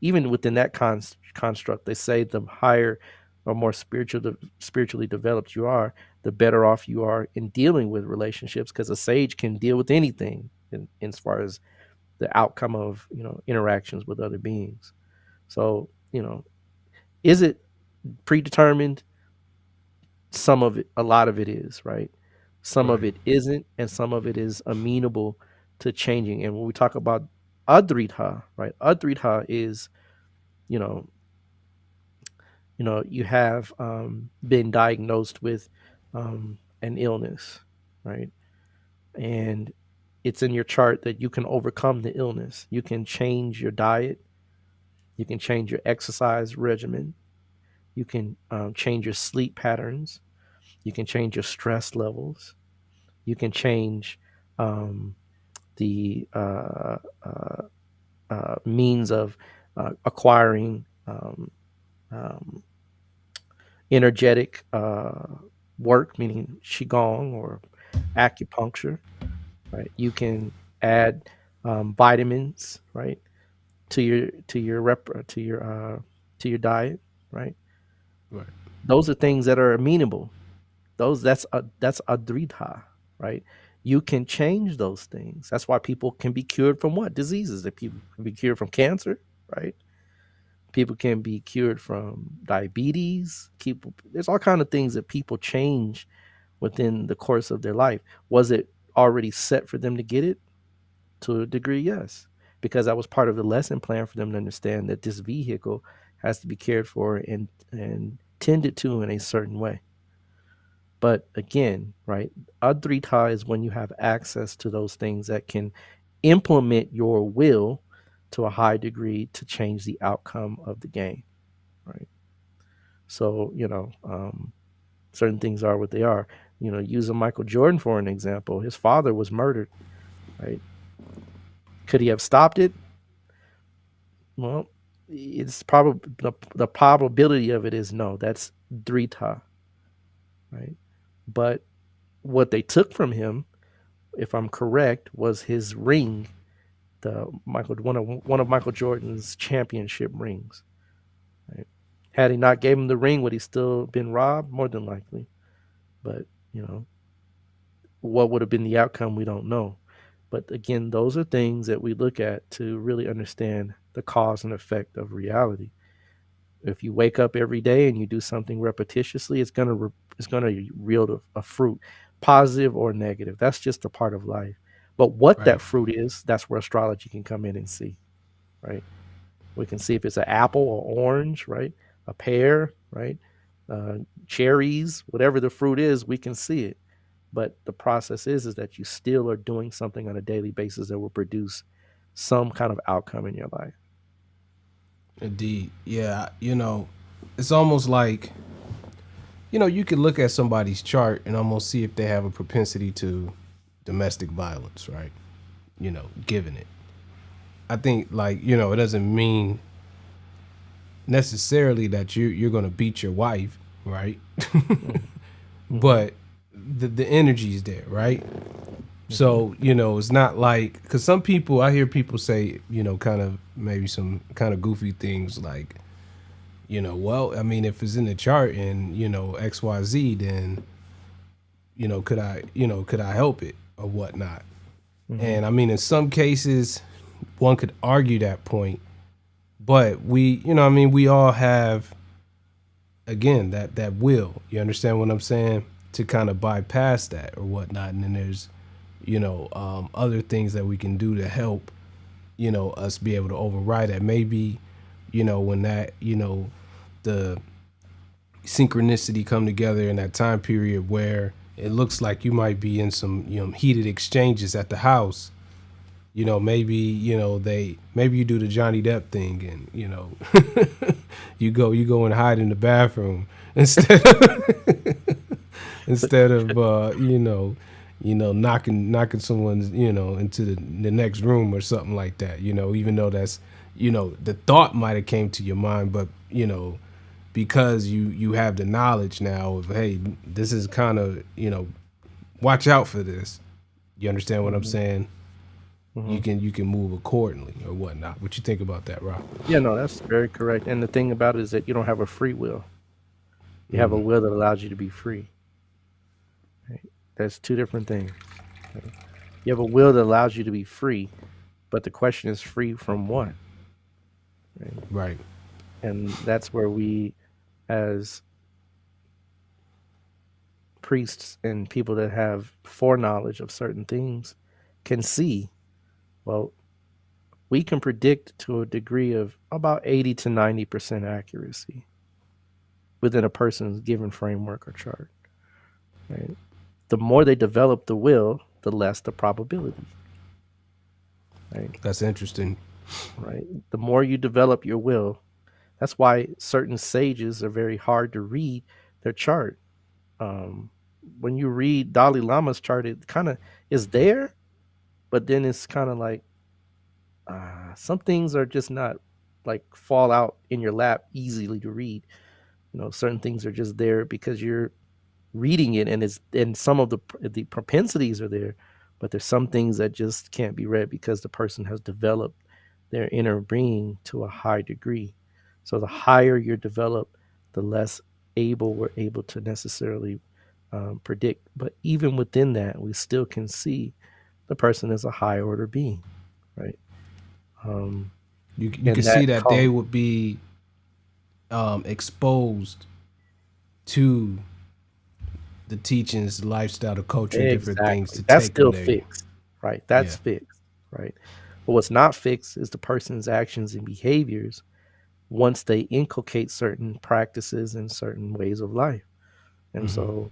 even within that construct, they say the higher or more spiritually developed you are, the better off you are in dealing with relationships, because a sage can deal with anything in as far as the outcome of interactions with other beings. So is it predetermined? Some of it, a lot of it is, right? Some of Right. it isn't, and some of it is amenable to changing. And when we talk about adritha, right? Adritha is, you know, you have been diagnosed with an illness, right? And it's in your chart that you can overcome the illness. You can change your diet. You can change your exercise regimen. You can change your sleep patterns. You can change your stress levels. You can change um, the means of acquiring um, energetic work, meaning qigong or acupuncture. Right, you can add vitamins, right, to your diet, right. Right. Those are things that are amenable. That's adritha, right? You can change those things. That's why people can be cured from what diseases? That people can be cured from cancer, right? People can be cured from diabetes. There's all kind of things that people change within the course of their life. Was it already set for them to get it? To a degree, yes, because that was part of the lesson plan for them to understand that this vehicle has to be cared for and tended to in a certain way. But again, right, adrita is when you have access to those things that can implement your will to a high degree to change the outcome of the game, right? So, certain things are what they are. Using Michael Jordan for an example, his father was murdered, right? Could he have stopped it? Well, it's probably the probability of it is no. That's drita, right? But what they took from him, if I'm correct, was his ring, the one of Michael Jordan's championship rings. Right? Had he not gave him the ring, would he still been robbed? More than likely. But you know, what would have been the outcome? We don't know. But again, those are things that we look at to really understand the cause and effect of reality. If you wake up every day and you do something repetitiously, it's gonna yield a fruit, positive or negative. That's just a part of life. But what Right. that fruit is, that's where astrology can come in and see, right? We can see if it's an apple or orange, right? A pear, right? Cherries, whatever the fruit is, we can see it. But the process is that you still are doing something on a daily basis that will produce some kind of outcome in your life. Indeed. Yeah. It's almost like, you could look at somebody's chart and almost see if they have a propensity to domestic violence, right? Given it. I think, like, it doesn't mean necessarily that you're going to beat your wife, right? Mm-hmm. But the energy is there, right? So, it's not like, because some people, I hear people say, kind of maybe some kind of goofy things like, well, I mean, if it's in the chart and, XYZ, then, could I help it or whatnot? Mm-hmm. And I mean, in some cases, one could argue that point, but we all have, again, that will, you understand what I'm saying? To kind of bypass that or whatnot. And then there's, other things that we can do to help, us be able to override that. Maybe, when that, the synchronicity come together in that time period where it looks like you might be in some, heated exchanges at the house. Maybe, maybe you do the Johnny Depp thing and, you go and hide in the bathroom instead of, instead of knocking someone's into the next room or something like that, even though that's the thought might have came to your mind, but because you have the knowledge now of, hey, this is kind of, watch out for this. You understand what I'm Mm-hmm. saying? Mm-hmm. You can move accordingly or whatnot. What you think about that, Rob? Yeah, no, that's very correct. And the thing about it is that you don't have a free will. You have a Mm. will that allows you to be free. Right? That's two different things. Right? You have a will that allows you to be free, but the question is free from what? Right? Right. And that's where we, as priests and people that have foreknowledge of certain things can see, well, we can predict to a degree of about 80 to 90% accuracy within a person's given framework or chart. Right? The more they develop the will, the less the probability. Right? That's interesting. Right? The more you develop your will, that's why certain sages are very hard to read their chart. Um, when you read Dalai Lama's chart, it kind of is there, but then it's kind of like some things are just not like fall out in your lap easily to read. Certain things are just there because you're reading it, and some of the propensities are there, but there's some things that just can't be read because the person has developed their inner being to a high degree. So the higher you're developed, the less able we're able to necessarily predict. But even within that, we still can see the person is a high order being, right? You And can see that that they would be exposed to the teachings, the lifestyle, the culture, different things exactly. to That's take them still there. fixed, right? That's Yeah. fixed, right? But what's not fixed is the person's actions and behaviors once they inculcate certain practices and certain ways of life. And so,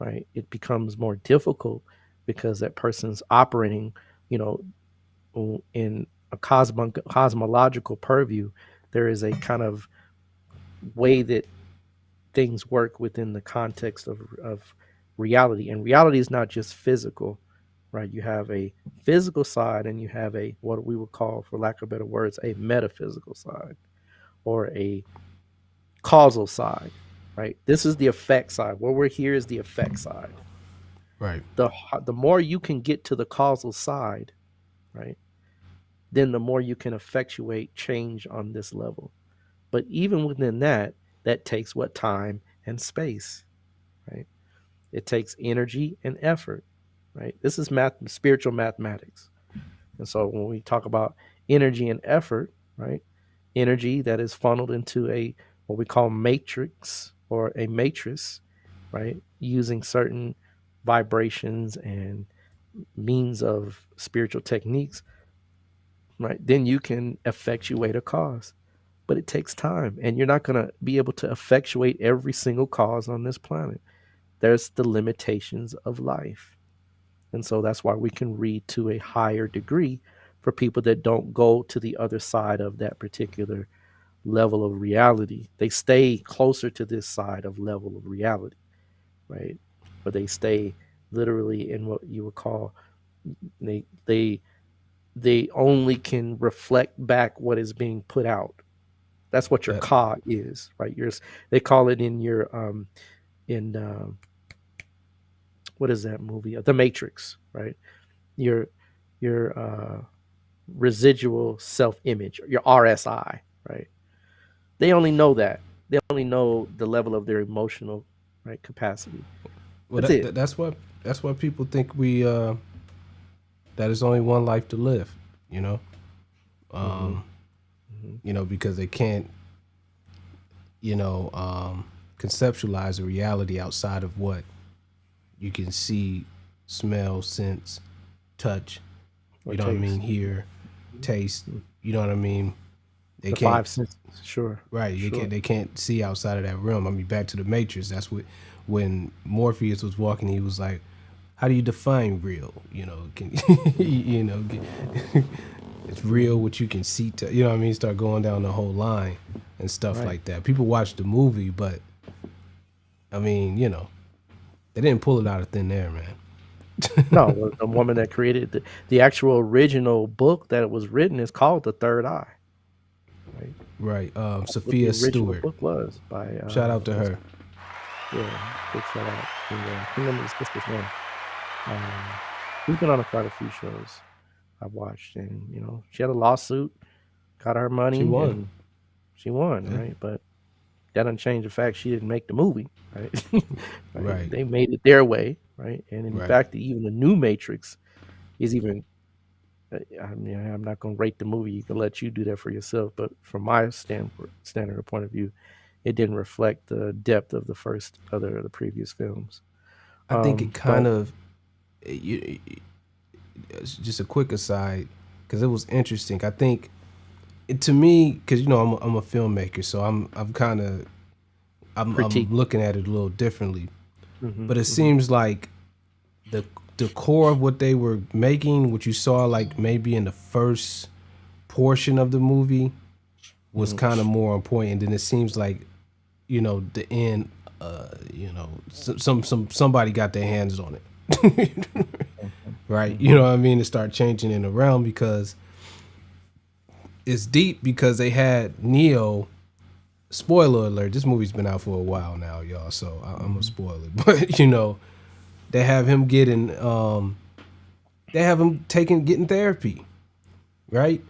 right, it becomes more difficult because that person's operating, you know, in a cosmological purview. There is a kind of way that things work within the context of reality. And reality is not just physical, right? You have a physical side and you have a, what we would call, for lack of better words, a metaphysical side or a causal side, right? This is the effect side. What we're here is the effect side. Right. The more you can get to the causal side, right, then the more you can effectuate change on this level. But even within that, that takes what? Time and space, right? It takes energy and effort, right? This is spiritual mathematics. And so when we talk about energy and effort, right? Energy that is funneled into a what we call matrix or a matrix, right? Using certain vibrations and means of spiritual techniques, right? Then you can effectuate a cause. But it takes time, and you're not going to be able to effectuate every single cause on this planet. There's the limitations of life. And so that's why we can read to a higher degree for people that don't go to the other side of that particular level of reality. They stay closer to this side of level of reality, right? But they stay literally in what you would call they they they only can reflect back what is being put out. That's what your That ka is, right? They call it in your in what is that movie? The Matrix, right? Your residual self image, your RSI, right? They only know that. They only know the level of their emotional right capacity. well That's it. that's why people think we that is only one life to live, you know? Mm-hmm. Because they can't, conceptualize a reality outside of what you can see, smell, sense, touch, Or you know what I taste. mean, hear, taste, you know what I mean? They The can't five senses. Sure. right, Sure. they can't see outside of that realm. I mean, back to the Matrix, that's what when Morpheus was walking, he was like, how do you define real? Can it's real what you can see you know what I mean? Start going down the whole line and stuff Right. like that. People watch the movie, but I mean, they didn't pull it out of thin air, man. No, the woman that created the actual original book that was written is called The Third Eye. Right. Right. That's what the Sophia original Stewart. book was by Shout out to her. yeah, big shout out. And, I can't remember the sister's name. Um, she's been on quite a few shows I've watched, and she had a lawsuit, got her She money, won. and she won, Yeah. right? But that doesn't change the fact she didn't make the movie, right? Right. Right. They made it their way, right? And in Right. fact, even the new Matrix is even. I mean, I'm not going to rate the movie. You can let you do that for yourself. But from my standard or point of view, it didn't reflect the depth of the previous films. I think it kind But of it's just a quick aside because it was interesting. I think to me, because I'm a filmmaker, so I'm kind of I'm critique. looking at it a little differently. Hmm. But it Hmm. seems like the the core of what they were making, what you saw like maybe in the first portion of the movie, was Hmm. kind of more important. Then it seems like the end. Somebody got their hands on it, right? You know Hmm. what I mean? To start changing it around because it's deep because they had Neo. Spoiler alert: this movie's been out for a while now, y'all. So I'm gonna Hmm. spoil it, but they have him getting therapy, right?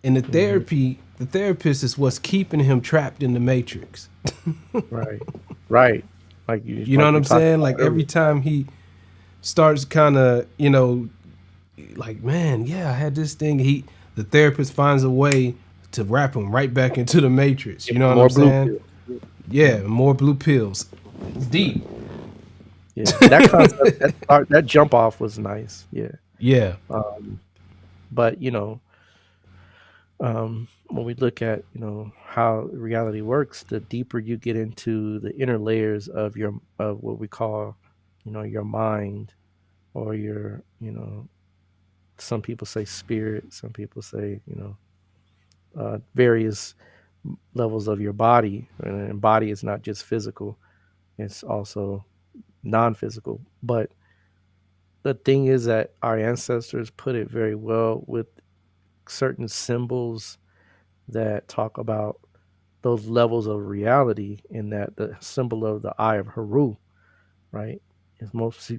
And Hmm. the therapist is what's keeping him trapped in the matrix. Right. Right. You know Like what we I'm talked saying? about Like every earlier. time he starts kind of, like, man, yeah, I had this thing. The therapist finds a way to wrap him right back into the matrix. Give You know him what I'm more blue saying? pill. Yeah, Yeah. more blue pills. It's deep. Yeah. That concept, that jump off was nice. Yeah. Yeah. Um, but when we look at how reality works, the deeper you get into the inner layers of what we call your mind, or your some people say spirit, some people say various levels of your body, and body is not just physical, it's also non-physical. But the thing is that our ancestors put it very well with certain symbols that talk about those levels of reality, in that the symbol of the eye of Haru, right? As most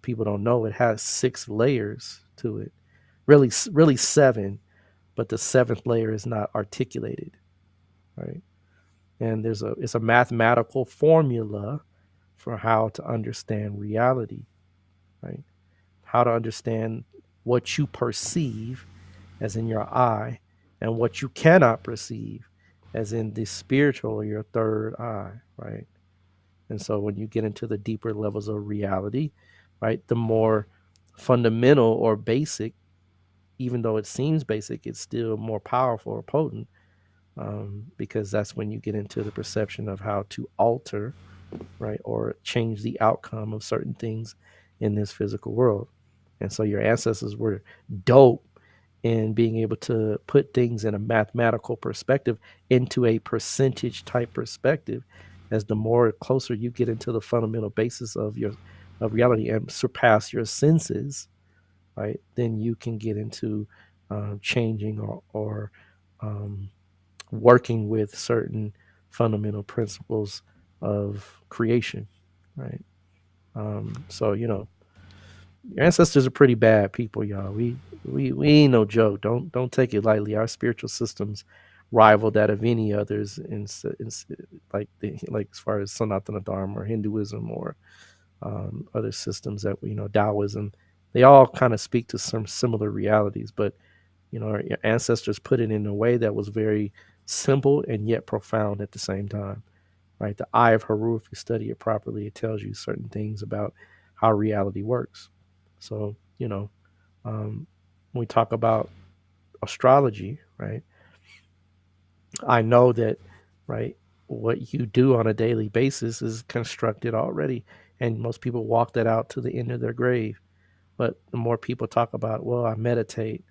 people don't know, it has 6 layers to it. Really seven, but the seventh layer is not articulated, right? And it's a mathematical formula for how to understand reality, right? How to understand what you perceive, as in your eye, and what you cannot perceive, as in the spiritual, or your third eye, right? And so when you get into the deeper levels of reality, right, the more fundamental or basic, even though it seems basic, it's still more powerful or potent, because that's when you get into the perception of how to alter, right, or change the outcome of certain things in this physical world. And so your ancestors were dope in being able to put things in a mathematical perspective, into a percentage type perspective, as the more closer you get into the fundamental basis of reality and surpass your senses, right, then you can get into changing, or um, working with certain fundamental principles of creation, right? So your ancestors are pretty bad people, y'all. We ain't no joke. Don't take it lightly. Our spiritual systems rival that of any others like as far as Sanatana Dharma or Hinduism, or other systems that Taoism. They all kind of speak to some similar realities, but our ancestors put it in a way that was very simple and yet profound at the same time, right? The eye of Haru, if you study it properly, it tells you certain things about how reality works. So, when we talk about astrology, right, I know that, right, what you do on a daily basis is constructed already. And most people walk that out to the end of their grave. But the more people talk about, well, I meditate,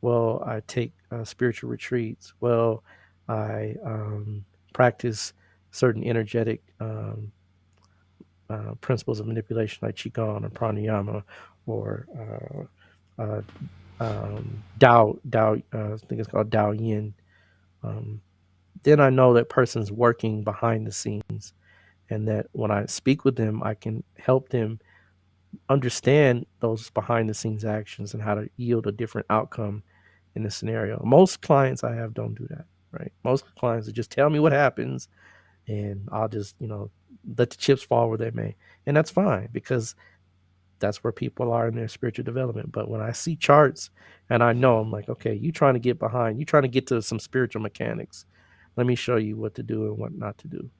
well, I take spiritual retreats, well, I practice certain energetic principles of manipulation, like qigong or pranayama, or uh, I think it's called Dao Yin. Um, then I know that person's working behind the scenes, and that when I speak with them, I can help them understand those behind the scenes actions and how to yield a different outcome in the scenario. Most clients I have don't do that, right? Most clients just tell me what happens, and I'll just, let the chips fall where they may. And that's fine, because that's where people are in their spiritual development. But when I see charts and I know, I'm like, okay, you trying to get behind, you trying to get to some spiritual mechanics. Let me show you what to do and what not to do.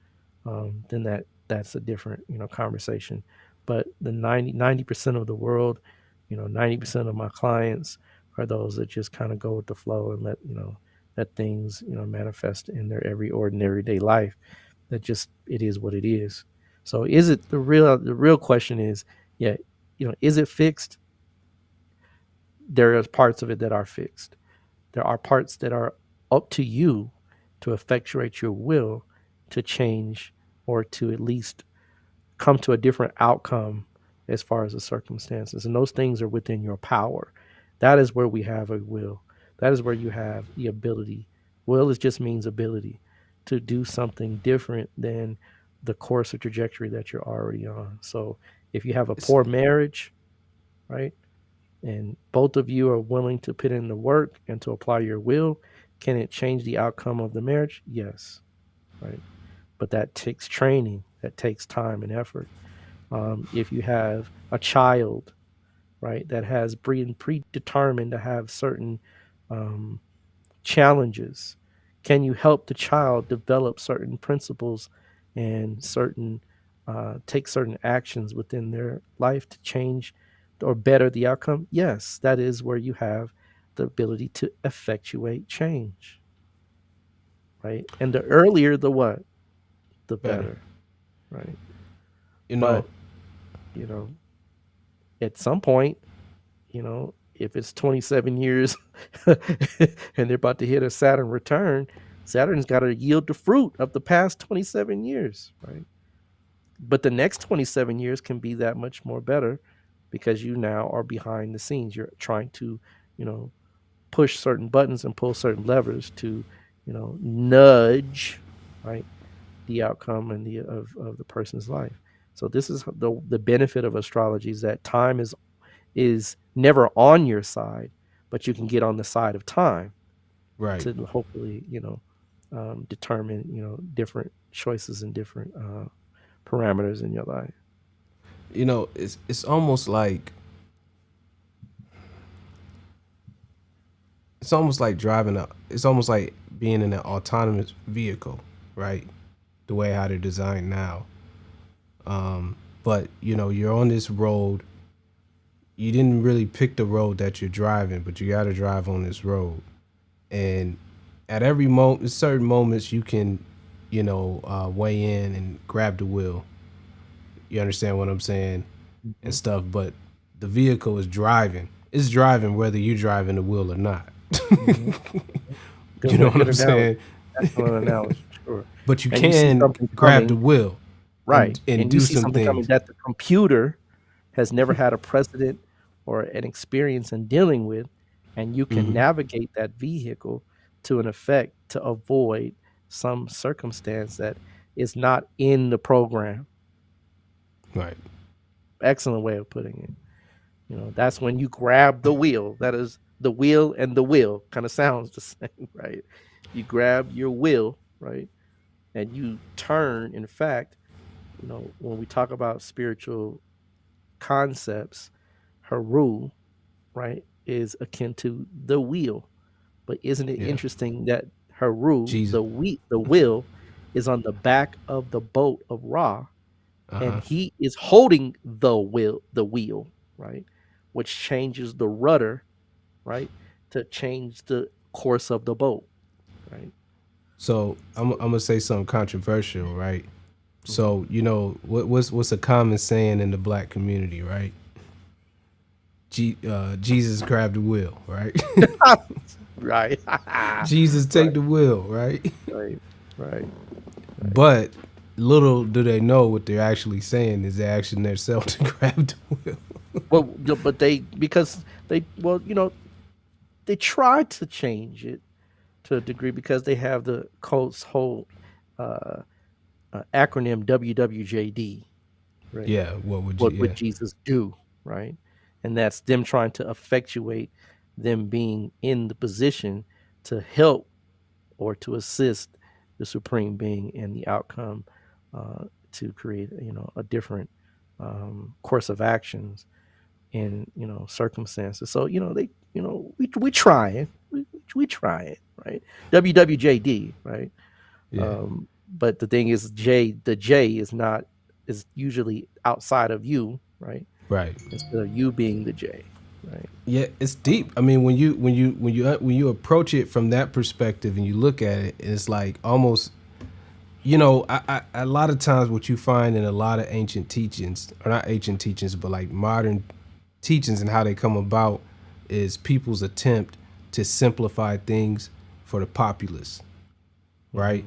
Then that's a different, conversation. But the 90% of the world, 90% of my clients are those that just kind of go with the flow and let things, manifest in their every ordinary day life. That just, it is what it is. So is it the real question is, yeah, is it fixed? There are parts of it that are fixed. There are parts that are up to you to effectuate your will to change, or to at least come to a different outcome as far as the circumstances. And those things are within your power. That is where we have a will. That is where you have the ability. Will is just means ability to do something different than the course or trajectory that you're already on. So if you have a It's, poor marriage, right, and both of you are willing to put in the work and to apply your will, can it change the outcome of the marriage? Yes, right. But that takes training, that takes time and effort. If you have a child, right, that has been predetermined to have certain um, challenges, can you help the child develop certain principles and take certain actions within their life to change or better the outcome? Yes, that is where you have the ability to effectuate change, right? And the earlier the what, the better. better, right? You know, But you know, at some point, if it's 27 years and they're about to hit a Saturn return, Saturn's got to yield the fruit of the past 27 years, right? But the next 27 years can be that much more better because you now are behind the scenes. You're trying to, you know, push certain buttons and pull certain levers to, nudge, right, the outcome and of the person's life. So this is the benefit of astrology, is that time is never on your side, but you can get on the side of time right. to hopefully, determine, different choices and different parameters in your life. It's almost like driving a. It's almost like being in an autonomous vehicle, right? The way how they're designed now. But you're on this road. You didn't really pick the road that you're driving, but you got to drive on this road. And at every moment, certain moments, you can, weigh in and grab the wheel. You understand what I'm saying and Mhm. stuff. But the vehicle is driving. It's driving whether you're driving the wheel or not. Mhm. You know what Good I'm analogy. saying? Excellent analogy. Sure. But you And you see can something grab the coming, wheel right? and And you do see some something coming things. that the computer has never had a precedent or an experience in dealing with, and you can Hmm. navigate that vehicle to an effect to avoid some circumstance that is not in the program. Right. Excellent way of putting it. That's when you grab the wheel. That is the wheel and the will. Kind of sounds the same, right? You grab your will, right? And you turn. In fact, when we talk about spiritual concepts, Haru, right, is akin to the wheel. But isn't it Yeah. interesting that Haru, Jesus. the will, is on the back of the boat of Ra, Uh and huh. he is holding the wheel, right, which changes the rudder, right, to change the course of the boat, right. So I'm So, gonna say something controversial, right? mhm. So what's a common saying in the black community, right? Jesus grabbed the wheel, right? Right. Jesus Right, take the wheel, right? right, right, right. But little do they know what they're actually saying is they're asking themselves to grab the wheel. Well, but they tried to change it to a degree because they have the Colts whole uh, acronym WWJD, right? Yeah, what would you? What would Yeah, Jesus do, right? And that's them trying to effectuate them being in the position to help or to assist the supreme being in the outcome, to create, a different course of actions in, circumstances. So they, we trying, we trying, right? WWJD, right? yeah. But the thing is, the J is not. is usually outside of you, right? Right. Instead of you being the J, right? Yeah, it's deep. I mean, when you approach it from that perspective and you look at it, it's like almost, a lot of times what you find in a lot of ancient teachings, or not ancient teachings, but like modern teachings and how they come about, is people's attempt to simplify things for the populace, right?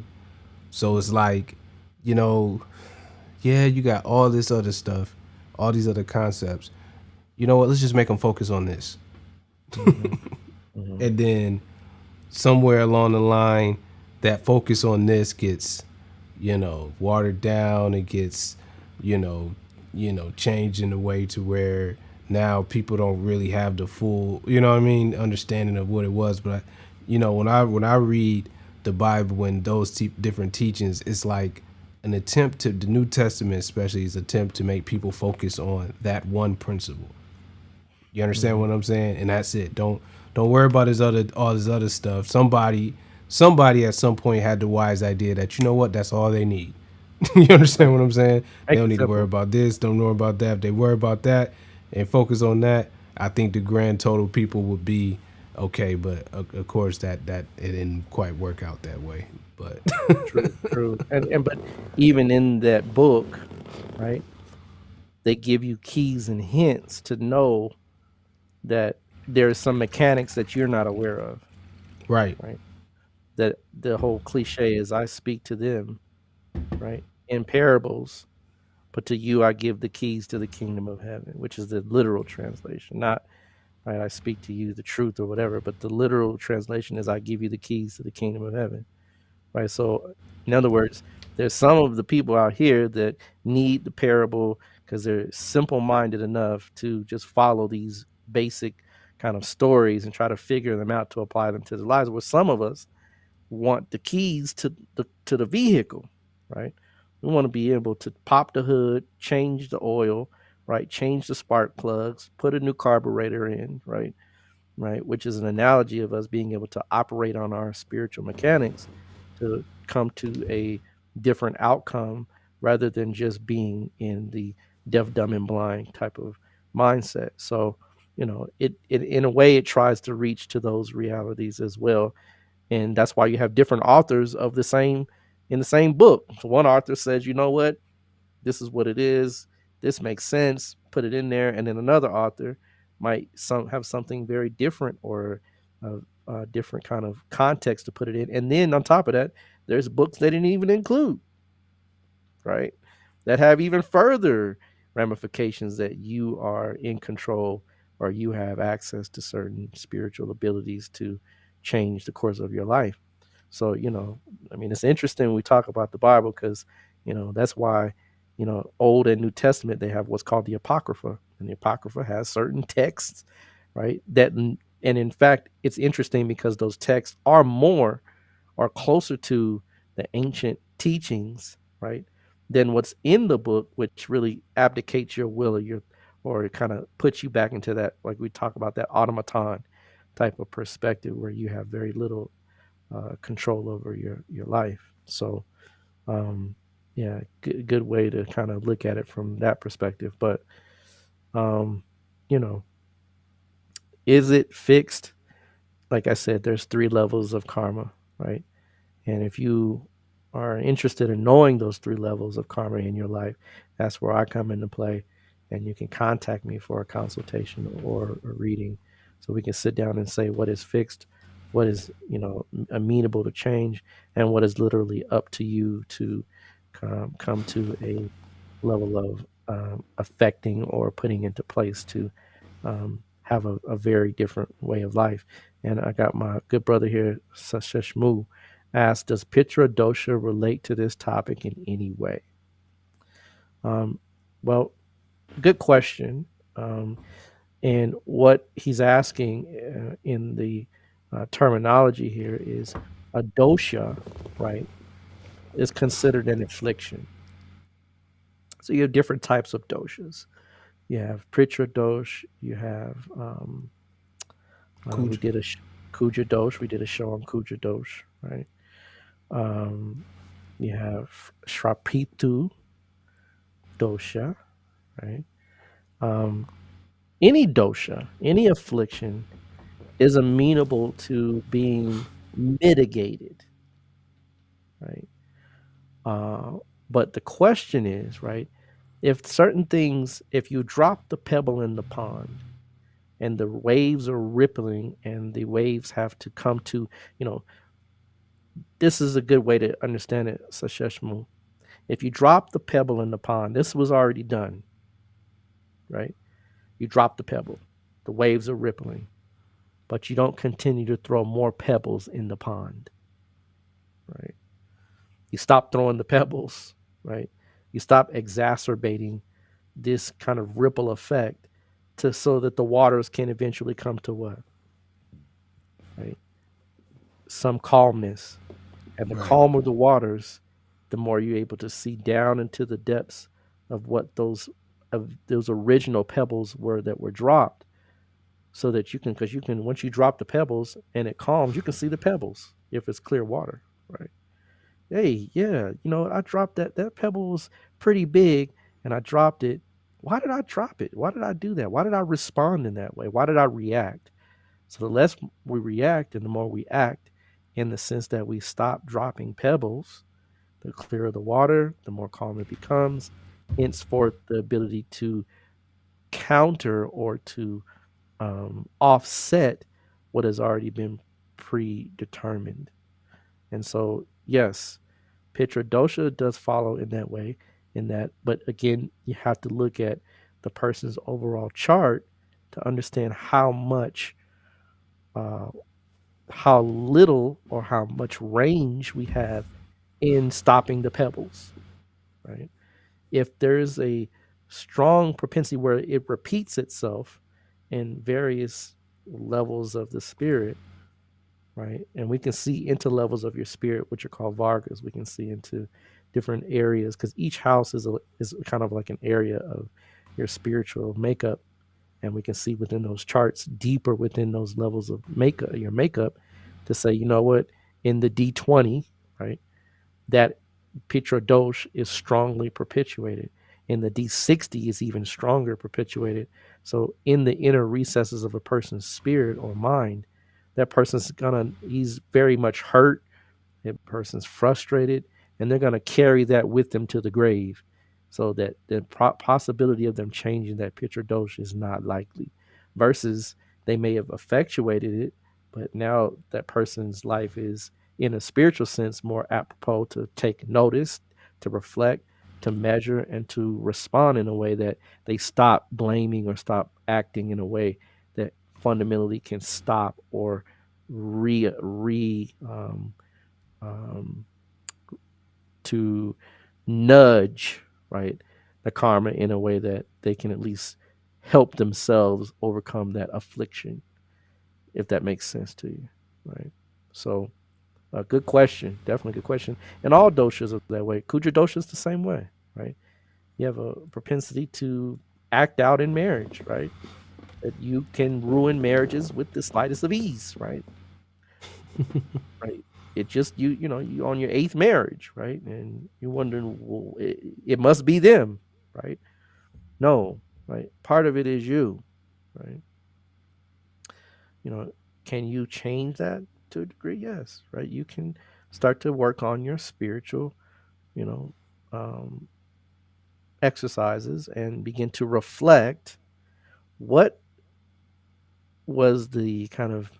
So it's like, you know, yeah, you got all this other stuff, all these other concepts. You know what? Let's just make them focus on this. And then somewhere along the line, that focus on this gets, watered down. It gets, changed in a way to where now people don't really have the full, understanding of what it was. But when I read the Bible and those different teachings, it's like an attempt to, the New Testament especially is an attempt to make people focus on that one principle. You understand what I'm saying? And that's it. Don't worry about all this other stuff. Somebody at some point had the wise idea that, you know what, that's all they need. You understand what I'm saying? They don't need to worry about this, don't worry about that. If they worry about that and focus on that, I think the grand total people would be okay. But of course that it didn't quite work out that way. But True. And but even in that book, right, they give you keys and hints to know that there's some mechanics that you're not aware of, right. right? That the whole cliche is I speak to them, right, in parables, but to you I give the keys to the kingdom of heaven, which is the literal translation. Not right, I speak to you the truth or whatever, but the literal translation is I give you the keys to the kingdom of heaven. Right. So in other words, there's some of the people out here that need the parable because they're simple minded enough to just follow these basic kind of stories and try to figure them out to apply them to their lives. Where some of us want the keys to the vehicle, right? We want to be able to pop the hood, change the oil, right? Change the spark plugs, put a new carburetor in, right? Right, which is an analogy of us being able to operate on our spiritual mechanics to come to a different outcome rather than just being in the deaf, dumb, and blind type of mindset. So, it in a way it tries to reach to those realities as well, and that's why you have different authors of the same in the same book. So one author says, you know what, this is what it is, this makes sense, put it in there, and then another author might have something very different or a different kind of context to put it in. And then on top of that, there's books they didn't even include, right, that have even further ramifications that you are in control or you have access to certain spiritual abilities to change the course of your life. So, I mean, it's interesting we talk about the Bible because, that's why, Old and New Testament, they have what's called the Apocrypha. And the Apocrypha has certain texts, right? And in fact, it's interesting because those texts are closer to the ancient teachings, right, than what's in the book, which really abdicates your will or it kind of puts you back into that, like we talk about, that automaton type of perspective where you have very little control over your life. So, yeah, good way to kind of look at it from that perspective. But, you know, is it fixed? Like I said, there's 3 levels of karma, right? And if you are interested in knowing those 3 levels of karma in your life, that's where I come into play. And you can contact me for a consultation or a reading so we can sit down and say what is fixed, what is, amenable to change, and what is literally up to you to come to a level of affecting or putting into place to have a very different way of life. And I got my good brother here, Sashmu, asked, does Pitra Dosha relate to this topic in any way? Well, good question. And what he's asking in the terminology here is a dosha, right, is considered an affliction. So you have different types of doshas. You have Pritra dosh. You have we did a Kuja dosh. We did a show on Kuja dosh, right? You have Shrapitu, dosha, right? Um, any dosha, any affliction is amenable to being mitigated, right? Uh, but the question is, right, if certain things, if you drop the pebble in the pond and the waves are rippling and the waves have to come to, you know, this is a good way to understand it, Sasheshmu. If you drop the pebble in the pond, this was already done, right? You drop the pebble, the waves are rippling, but you don't continue to throw more pebbles in the pond, right? You stop throwing the pebbles, right? You stop exacerbating this kind of ripple effect to so that the waters can eventually come to what? Right? Some calmness. And the Right. calmer the waters, the more you're able to see down into the depths of those original pebbles were that were dropped so that you can because you can once you drop the pebbles and it calms, you can see the pebbles if it's clear water, right? Hey, yeah, I dropped that pebble was pretty big and I dropped it. Why did I drop it? Why did I do that? Why did I respond in that way? Why did I react? So the less we react and the more we act in the sense that we stop dropping pebbles, the clearer the water, the more calm it becomes. Henceforth, the ability to counter or to offset what has already been predetermined. And so, yes, Pitra dosha does follow in that way, but again, you have to look at the person's overall chart to understand uh, how little or how much range we have in stopping the pebbles, right? If there's a strong propensity where it repeats itself in various levels of the spirit, right? And we can see into levels of your spirit, which are called Vargas. We can see into different areas because each house is kind of like an area of your spiritual makeup, and we can see within those charts deeper within those levels of makeup, your makeup, to say, you know what, in the D20, right, that Pitra Dosh is strongly perpetuated. In the D60 is even stronger perpetuated. So in the inner recesses of a person's spirit or mind, that he's very much hurt, that person's frustrated, and they're gonna carry that with them to the grave. So that the possibility of them changing that picture dosha is not likely. Versus they may have effectuated it, but now that person's life is, in a spiritual sense, more apropos to take notice, to reflect, to measure, and to respond in a way that they stop blaming or stop acting in a way that fundamentally can stop or re um, to nudge, right, the karma in a way that they can at least help themselves overcome that affliction, if that makes sense to you, right? So, a good question, definitely a good question. And all doshas are that way. Kuja dosha is the same way, right? You have a propensity to act out in marriage, right? That you can ruin marriages with the slightest of ease, right? Right. It just you on your eighth marriage, right? And you're wondering, well, it must be them, right? No, right. Part of it is you, right? You know, can you change that to a degree? Yes, right. You can start to work on your spiritual, you know, um, exercises and begin to reflect what was the kind of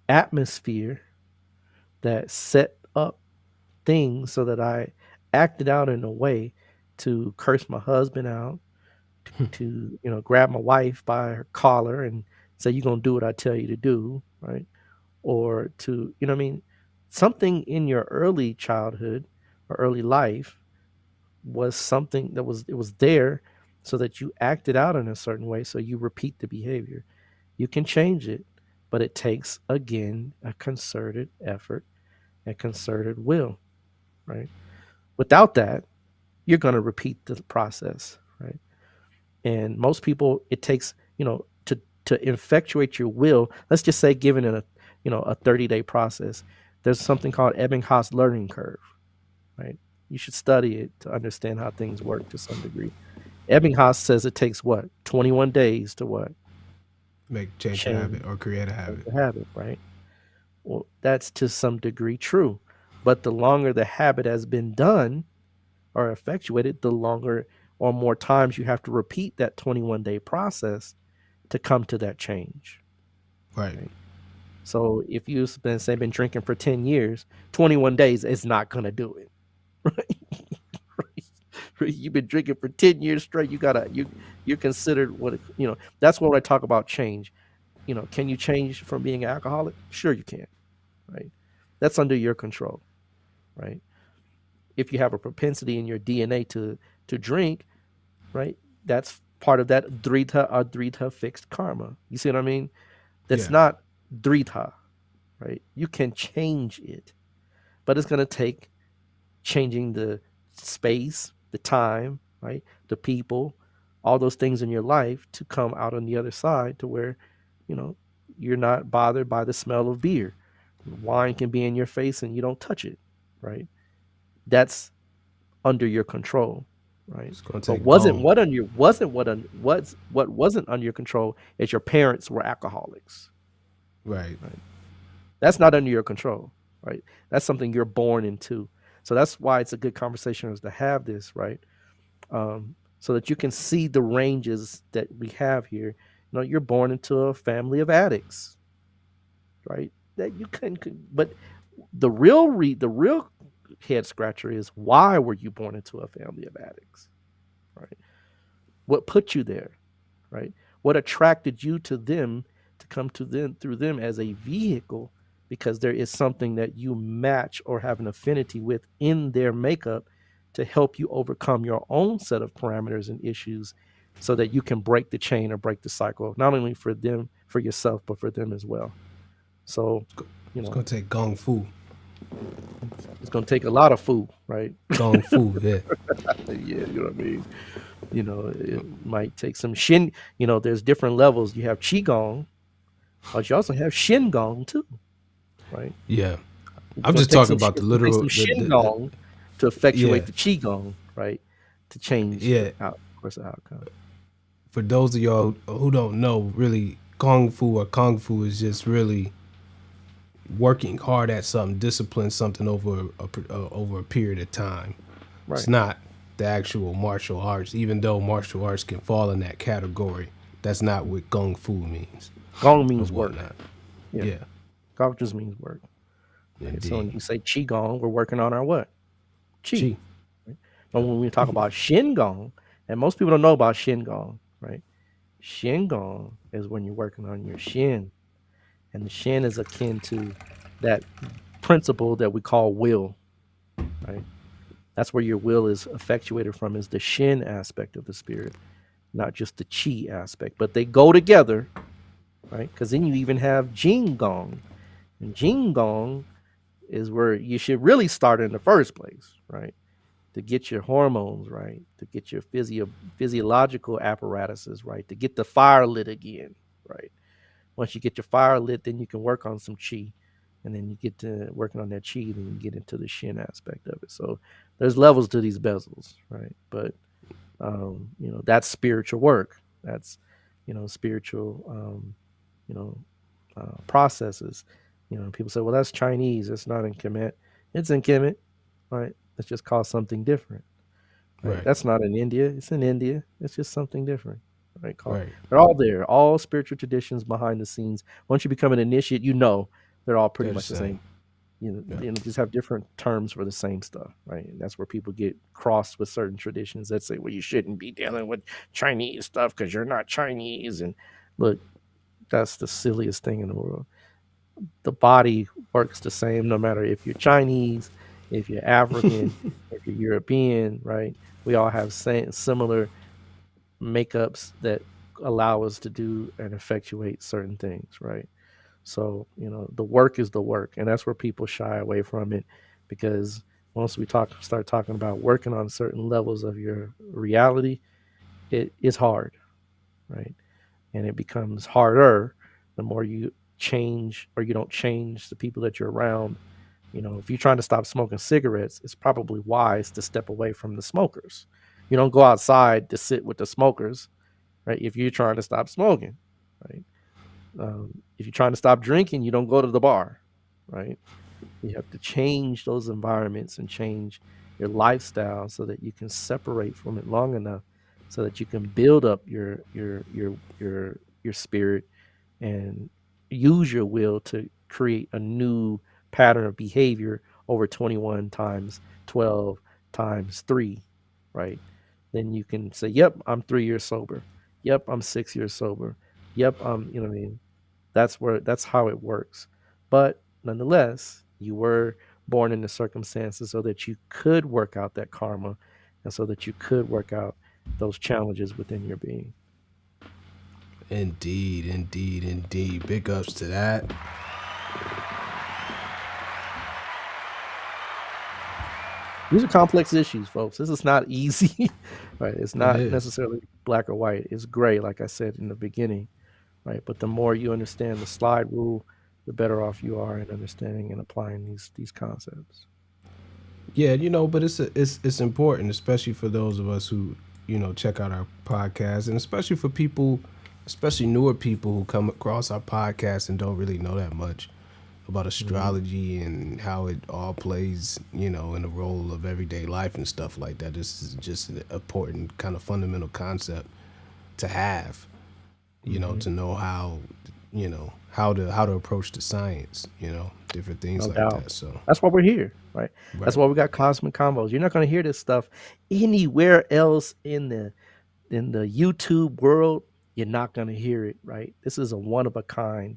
atmosphere that set up things so that I acted out in a way to curse my husband out, to grab my wife by her collar and say you're gonna do what I tell you to do, right? Or to what I mean, something in your early childhood or early life was something that was there so that you acted out in a certain way, so you repeat the behavior. You can change it, but it takes again a concerted effort and concerted will, right? Without that, you're going to repeat the process, right? And most people, it takes, to effectuate your will. Let's just say, given a 30-day process, there's something called Ebbinghaus learning curve, right? You should study it to understand how things work to some degree. Ebbinghaus says it takes what? 21 days to what? Change a Change habit or create a habit. the habit, right? Well, that's to some degree true. But the longer the habit has been done or effectuated, the longer or more times you have to repeat that 21-day process to come to that change. Right. Right. So if you've been drinking for 10 years, 21 days is not gonna do it. Right? You've been drinking for 10 years straight. You're considered that's when I talk about change. Can you change from being an alcoholic? Sure you can, right? That's under your control, right? If you have a propensity in your DNA to drink, right? That's part of that drita fixed karma. You see what I mean? That's Yeah. not drita, right? You can change it, but it's going to take changing the space, the time, right? The people, all those things in your life to come out on the other side to where, you know, you're not bothered by the smell of beer. Wine can be in your face and you don't touch it, right? That's under your control, right? It's gonna But take gong. what wasn't under your control is your parents were alcoholics. Right. Right. That's not under your control, right? That's something you're born into. So that's why it's a good conversation is to have this, right? So that you can see the ranges that we have here. You're born into a family of addicts, right? That you but the real head scratcher is why were you born into a family of addicts, right? What put you there, right? What attracted you to them to come to them through them as a vehicle because there is something that you match or have an affinity with in their makeup to help you overcome your own set of parameters and issues so that you can break the chain or break the cycle, not only for them, for yourself, but for them as well. So, It's gonna take gong fu. it's going to take a lot of food, right? Gong fu. Yeah. Yeah, you know what I mean? It might take some shin. There's different levels. You have qigong, but you also have shin gong too, right? Yeah. It's I'm gonna just take talking some about the it's gonna take literal. some shin The gong to effectuate yeah. the qigong, right? To change Yeah. the course of outcome. For those of y'all who don't know, really, kung fu or kung fu is just really working hard at something, discipline something over a period of time. It's Right. not the actual martial arts, even though martial arts can fall in that category. That's not what kung fu means Gong or means work. whatnot. Yeah. Yeah, Gong just means work. Right? So when indeed. you say qigong, we're working on our what? Qi. Chi. Right? But when we talk about shin gong, and most people don't know about shin gong, right? Shin gong is when you're working on your shin. And the shin is akin to that principle that we call will, right? That's where your will is effectuated from, is the shin aspect of the spirit, not just the chi aspect. But they go together, right? Because then you even have jing gong. And jing gong is where you should really start in the first place, right? To get your hormones right, to get your physiological apparatuses right, to get the fire lit again, right? Once you get your fire lit, then you can work on some chi. And then you get to working on that chi, then you get into the shin aspect of it. So there's levels to these bezels, right? But that's spiritual work. That's spiritual processes. People say, well, that's Chinese. It's not in Kemet. It's in Kemet, right? It's just called something different. Right? Right. That's not in India. It's in India. It's just something different. Right? Right. They're all there. All spiritual traditions behind the scenes. Once you become an initiate, they're all pretty They're the much the same. Yeah. Just have different terms for the same stuff, right? And that's where people get crossed with certain traditions that say, well, you shouldn't be dealing with Chinese stuff because you're not Chinese. And look, that's the silliest thing in the world. The body works the same no matter if you're Chinese, if you're African, if you're European, right? We all have similar makeups that allow us to do and effectuate certain things, right? So, the work is the work, and that's where people shy away from it, because once we start talking about working on certain levels of your reality, it is hard, right? And it becomes harder the more you change or you don't change the people that you're around If you're trying to stop smoking cigarettes, it's probably wise to step away from the smokers. You don't go outside to sit with the smokers, right? If you're trying to stop smoking, right? If you're trying to stop drinking, you don't go to the bar, right? You have to change those environments and change your lifestyle so that you can separate from it long enough so that you can build up your spirit and use your will to create a new pattern of behavior over 21 times 12 times 3, right? Then you can say, yep, I'm 3 years sober. Yep, I'm 6 years sober. Yep, you know what I mean? That's how it works. But nonetheless, you were born into circumstances so that you could work out that karma and so that you could work out those challenges within your being. Indeed, indeed, indeed. Big ups to that. These are complex issues, folks. This is not easy, right? It's not is. necessarily black or white. It's gray, like I said in the beginning, right? But the more you understand the slide rule, the better off you are in understanding and applying these concepts. Yeah, but it's important, especially for those of us who check out our podcast, and especially for people, especially newer people who come across our podcast and don't really know that much about astrology and how it all plays, in the role of everyday life and stuff like that. This is just an important kind of fundamental concept to have, to know how, how to approach the science, different things No like doubt. that. So That's why we're here, right? That's why we got Cosmic Combos. You're not going to hear this stuff anywhere else in the YouTube world. You're not going to hear it, right? This is a one of a kind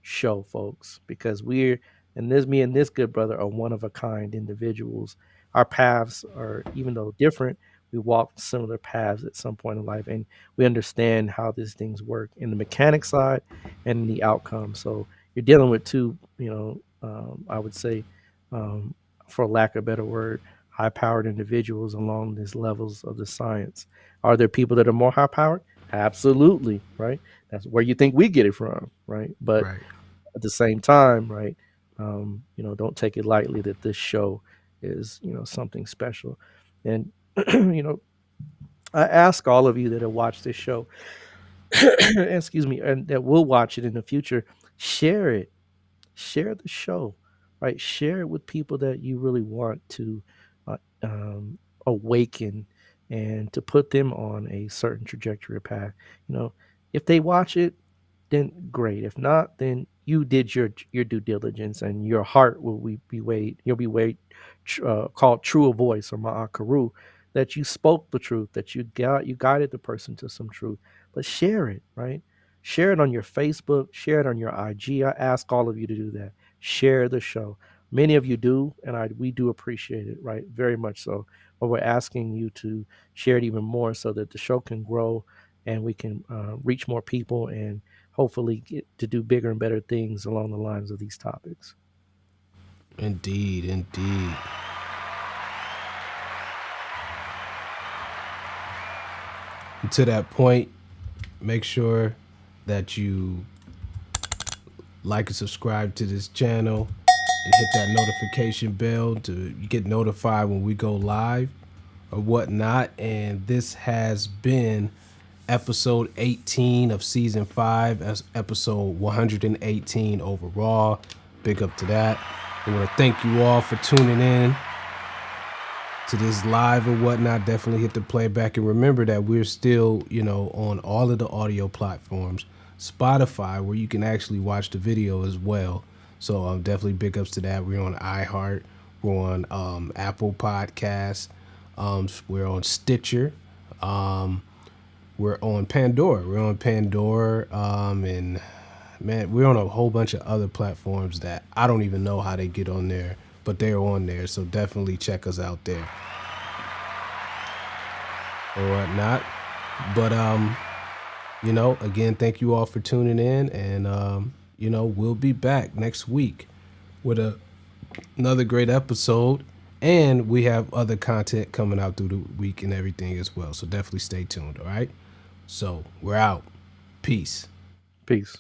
show, folks, because me and this good brother are one of a kind individuals. Our paths are, even though different, we walk similar paths at some point in life, and we understand how these things work in the mechanic side and in the outcome. So you're dealing with two, I would say, for lack of a better word, high-powered individuals along these levels of the science. Are there people that are more high-powered? Absolutely, right? That's where you think we get it from, right? But at the same time, right, don't take it lightly that this show is, something special. And, I ask all of you that have watched this show, excuse me, and that will watch it in the future, share it. Share the show, right? Share it with people that you really want to uh, awaken and to put them on a certain trajectory or path. If they watch it, then great. If not, then you did your due diligence, and your heart will be weighed. You'll be weighed, called true voice or ma'akaru, that you spoke the truth, that you guided the person to some truth. But share it, right? Share it on your Facebook, share it on your IG. I ask all of you to do that. Share the show. Many of you do, and we do appreciate it, right? Very much so. But we're asking you to share it even more so that the show can grow and we can reach more people and hopefully get to do bigger and better things along the lines of these topics. Indeed, indeed. And to that point, make sure that you like and subscribe to this channel and hit that notification bell to get notified when we go live or whatnot. And this has been episode 18 of season 5, as episode 118 overall. Big up to that. I want to thank you all for tuning in to this live or whatnot. Definitely hit the playback, and remember that we're still, on all of the audio platforms, Spotify, where you can actually watch the video as well. So definitely big ups to that. We're on iHeart, we're on Apple Podcasts, we're on Stitcher, we're on Pandora. And man, we're on a whole bunch of other platforms that I don't even know how they get on there, but they're on there. So definitely check us out there or whatnot. But again, thank you all for tuning in, and we'll be back next week with another great episode, and we have other content coming out through the week and everything as well. So definitely stay tuned. All right. So we're out. Peace. Peace.